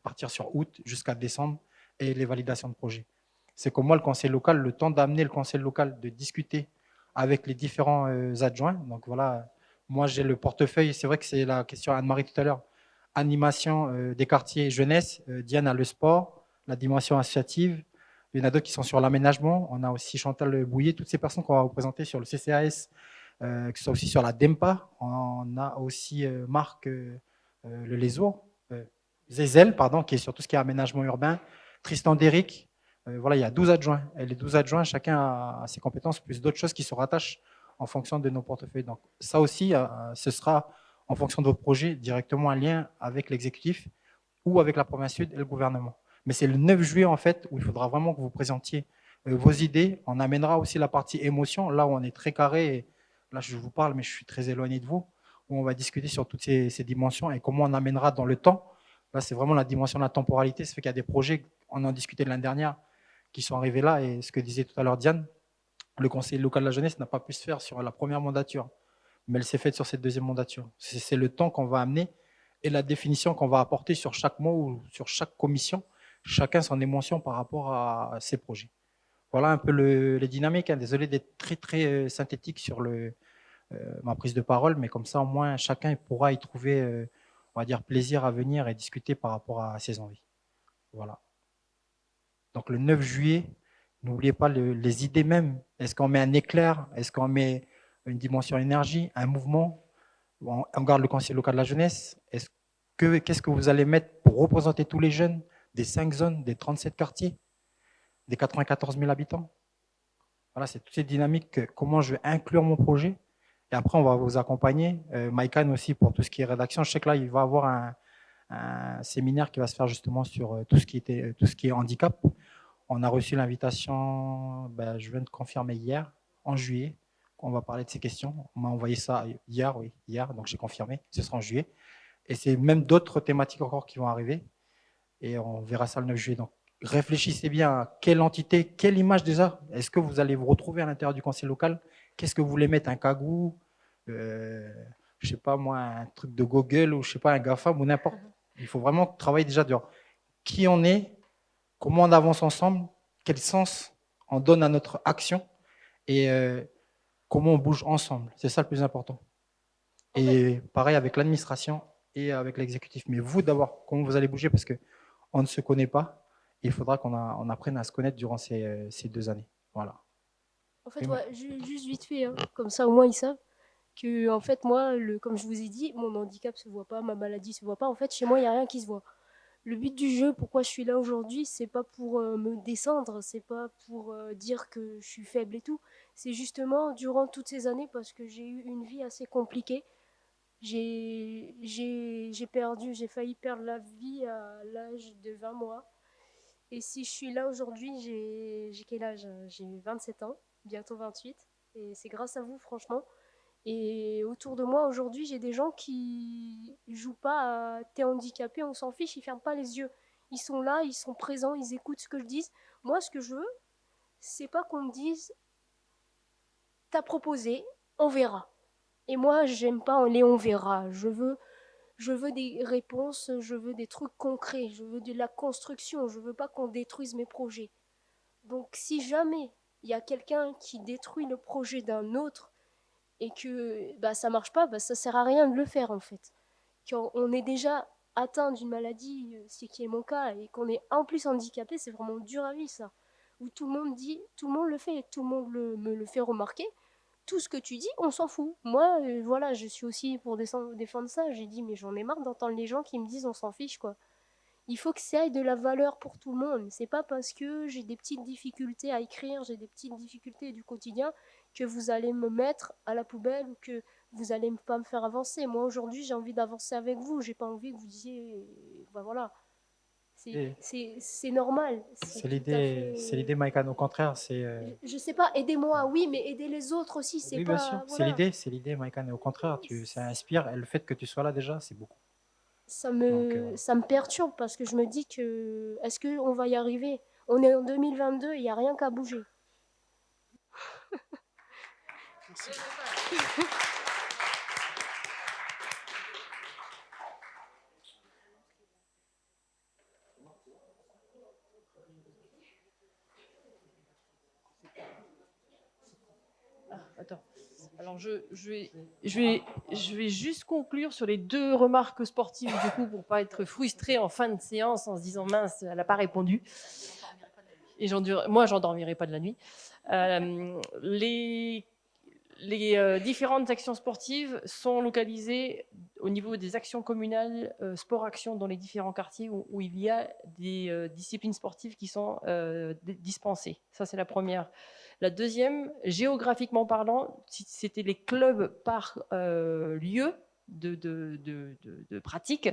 partir sur août jusqu'à décembre et les validations de projet. C'est comme moi, le conseil local, le temps d'amener le conseil local, de discuter avec les différents adjoints. Donc voilà, moi j'ai le portefeuille, c'est vrai que c'est la question à Anne-Marie tout à l'heure, animation des quartiers jeunesse, Diane a le sport, la dimension associative, il y en a d'autres qui sont sur l'aménagement, on a aussi Chantal Bouillet, toutes ces personnes qu'on va vous présenter sur le CCAS, que ce soit aussi sur la DEMPA, on a aussi Marc Le Lézo, Zézel, pardon, qui est sur tout ce qui est aménagement urbain, Tristan Déric, voilà, il y a 12 adjoints, et les 12 adjoints, chacun a ses compétences, plus d'autres choses qui se rattachent en fonction de nos portefeuilles. Donc ça aussi, ce sera en fonction de vos projets, directement un lien avec l'exécutif ou avec la province sud et le gouvernement. Mais c'est le 9 juillet, en fait, où il faudra vraiment que vous présentiez vos idées. On amènera aussi la partie émotion, là où on est très carré. Et là, je vous parle, mais je suis très éloigné de vous, où on va discuter sur toutes ces dimensions et comment on amènera dans le temps. Là, c'est vraiment la dimension de la temporalité. Ça fait qu'il y a des projets, on en discutait l'année dernière, qui sont arrivés là. Et ce que disait tout à l'heure Diane, le conseil local de la jeunesse n'a pas pu se faire sur la première mandature, mais elle s'est faite sur cette deuxième mandature. C'est le temps qu'on va amener et la définition qu'on va apporter sur chaque mot ou sur chaque commission, chacun son émotion par rapport à ses projets. Voilà un peu les dynamiques. Désolé d'être très, très synthétique sur ma prise de parole, mais comme ça, au moins, chacun pourra y trouver, on va dire, plaisir à venir et discuter par rapport à ses envies. Voilà. Donc, le 9 juillet, n'oubliez pas les idées même. Est-ce qu'on met un éclair? Est-ce qu'on met une dimension énergie, un mouvement? On garde le conseil local de la jeunesse. Qu'est-ce que vous allez mettre pour représenter tous les jeunes des 5 zones, des 37 quartiers, des 94 000 habitants? Voilà, c'est toutes ces dynamiques, comment je vais inclure mon projet. Et après, on va vous accompagner. Maïkan aussi pour tout ce qui est rédaction. Je sais que là, il va avoir un séminaire qui va se faire justement sur tout ce qui est handicap. On a reçu l'invitation, je viens de confirmer hier, en juillet, on va parler de ces questions. On m'a envoyé ça hier, donc j'ai confirmé, ce sera en juillet. Et c'est même d'autres thématiques encore qui vont arriver. Et on verra ça le 9 juillet. Donc réfléchissez bien à quelle entité, quelle image déjà, est-ce que vous allez vous retrouver à l'intérieur du conseil local? Qu'est-ce que vous voulez mettre? Un cagou, je sais pas moi, un truc de Google ou je sais pas, un GAFAM ou n'importe. Il faut vraiment travailler déjà sur qui on est, comment on avance ensemble, quel sens on donne à notre action et comment on bouge ensemble. C'est ça le plus important. Et pareil avec l'administration et avec l'exécutif. Mais vous d'abord, comment vous allez bouger parce qu'on ne se connaît pas. Il faudra qu'on apprenne à se connaître durant ces 2 années. Voilà. En fait, ouais, juste vite fait, hein, comme ça au moins ils savent que, en fait, moi, comme je vous ai dit, mon handicap se voit pas, ma maladie se voit pas. En fait, chez moi, il n'y a rien qui se voit. Le but du jeu, pourquoi je suis là aujourd'hui, c'est pas pour me descendre, c'est pas pour dire que je suis faible et tout. C'est justement durant toutes ces années parce que j'ai eu une vie assez compliquée. J'ai failli perdre la vie à l'âge de 20 mois. Et si je suis là aujourd'hui, j'ai quel âge? J'ai 27 ans, bientôt 28. Et c'est grâce à vous, franchement. Et autour de moi, aujourd'hui, j'ai des gens qui jouent pas à t'es handicapé, on s'en fiche, ils ferment pas les yeux. Ils sont là, ils sont présents, ils écoutent ce que je dis. Moi, ce que je veux, c'est pas qu'on me dise t'as proposé, on verra. Et moi, j'aime pas les on verra. Je veux des réponses, je veux des trucs concrets, je veux de la construction, je veux pas qu'on détruise mes projets. Donc si jamais il y a quelqu'un qui détruit le projet d'un autre et que ça marche pas, ça sert à rien de le faire en fait. Quand on est déjà atteint d'une maladie, ce qui est mon cas, et qu'on est en plus handicapé, c'est vraiment dur à vivre ça. Où tout le monde dit, tout le monde le fait, tout le monde me le fait remarquer. Tout ce que tu dis, on s'en fout. Moi, voilà, je suis aussi pour défendre ça. J'ai dit, mais j'en ai marre d'entendre les gens qui me disent on s'en fiche, quoi. Il faut que ça ait de la valeur pour tout le monde. C'est pas parce que j'ai des petites difficultés à écrire, j'ai des petites difficultés du quotidien, que vous allez me mettre à la poubelle ou que vous allez pas me faire avancer. Moi, aujourd'hui, j'ai envie d'avancer avec vous. J'ai pas envie que vous disiez, voilà. C'est normal. C'est l'idée, Maïkan. Au contraire, c'est. Je sais pas, aidez-moi, oui, mais aidez les autres aussi. C'est oui, pas. bien sûr. Voilà. C'est l'idée, Maïkan. Au contraire, ça inspire. Et le fait que tu sois là déjà, c'est beaucoup. Ça me perturbe parce que je me dis que est-ce qu'on va y arriver? On est en 2022, il n'y a rien qu'à bouger. Merci. Attends. Alors je vais juste conclure sur les 2 remarques sportives du coup pour pas être frustré en fin de séance en se disant mince, elle n'a pas répondu. Et moi, j'endormirai pas de la nuit. Les différentes actions sportives sont localisées au niveau des actions communales sport-action dans les différents quartiers où il y a des disciplines sportives qui sont dispensées. Ça, c'est la première. La deuxième, géographiquement parlant, c'était les clubs par lieu de pratique.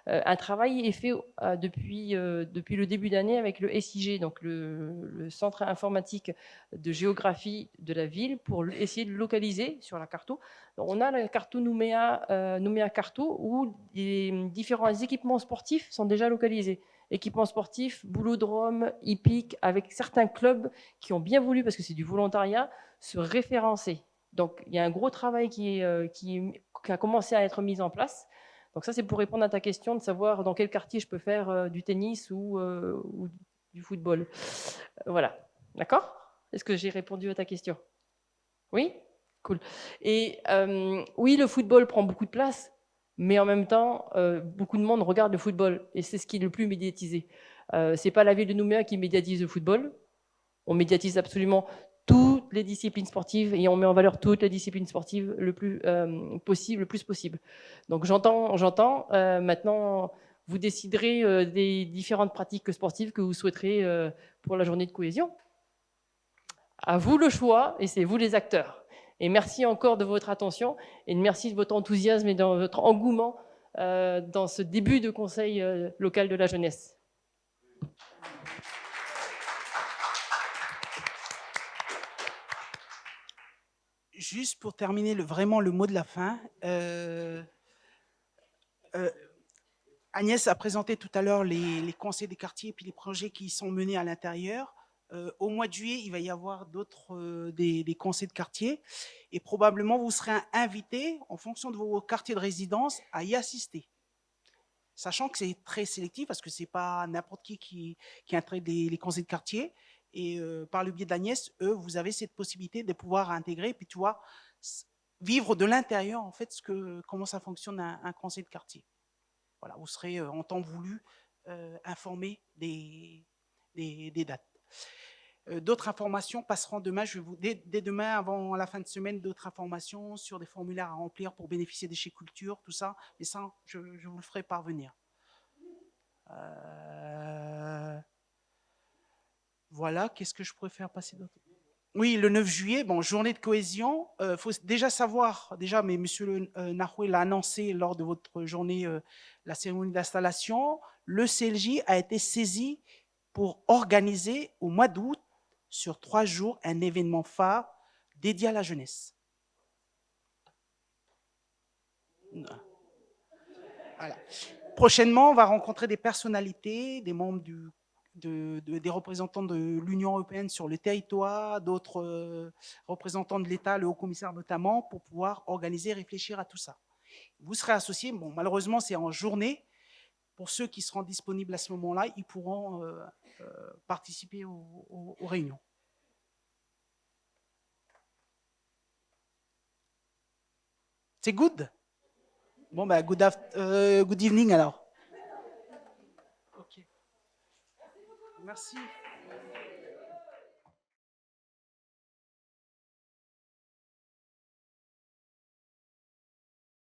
Un travail est fait depuis le début d'année avec le SIG, donc le Centre informatique de géographie de la ville, pour essayer de localiser sur la carte. Donc, on a la carte Nouméa Carto où les différents équipements sportifs sont déjà localisés. Équipements sportifs, boulodrome, hippique, avec certains clubs qui ont bien voulu, parce que c'est du volontariat, se référencer. Donc, il y a un gros travail qui a commencé à être mis en place. Donc ça, c'est pour répondre à ta question de savoir dans quel quartier je peux faire du tennis ou du football. Voilà. D'accord? Est-ce que j'ai répondu à ta question? Oui? Cool. Et oui, le football prend beaucoup de place, mais en même temps, beaucoup de monde regarde le football et c'est ce qui est le plus médiatisé. C'est pas la ville de Nouméa qui médiatise le football. On médiatise absolument toutes les disciplines sportives et on met en valeur toutes les disciplines sportives le plus possible. Donc j'entends. Maintenant, vous déciderez des différentes pratiques sportives que vous souhaiterez pour la journée de cohésion. À vous le choix et c'est vous les acteurs. Et merci encore de votre attention et merci de votre enthousiasme et de votre engouement dans ce début de conseil local de la jeunesse. Juste pour terminer vraiment le mot de la fin, Agnès a présenté tout à l'heure les conseils des quartiers et puis les projets qui sont menés à l'intérieur. Au mois de juillet, il va y avoir d'autres des conseils de quartier et probablement vous serez invités en fonction de vos quartiers de résidence à y assister. Sachant que c'est très sélectif parce que c'est pas n'importe qui intègre les conseils de quartier. Et par le biais d'Agnès, eux, vous avez cette possibilité de pouvoir intégrer, puis tu vois, vivre de l'intérieur, en fait, comment ça fonctionne un conseil de quartier. Voilà, vous serez en temps voulu informés des dates. D'autres informations passeront demain. Je vais vous, dès demain, avant la fin de semaine, d'autres informations sur des formulaires à remplir pour bénéficier des chèques culture, tout ça. Mais ça, je vous le ferai parvenir. Voilà, qu'est-ce que je pourrais faire passer d'autre? Oui, le 9 juillet, bon, journée de cohésion. Il faut déjà savoir, mais M. Nahoué l'a annoncé lors de votre journée, la cérémonie d'installation, le CLJ a été saisi pour organiser au mois d'août, sur 3 jours, un événement phare dédié à la jeunesse. Voilà. Prochainement, on va rencontrer des personnalités, des membres des représentants de l'Union européenne sur le territoire, d'autres représentants de l'État, le haut-commissaire notamment, pour pouvoir organiser, réfléchir à tout ça. Vous serez associés, bon, malheureusement c'est en journée. Pour ceux qui seront disponibles à ce moment-là, ils pourront participer aux réunions. C'est good? Bon, ben, good evening alors. Ok. Merci.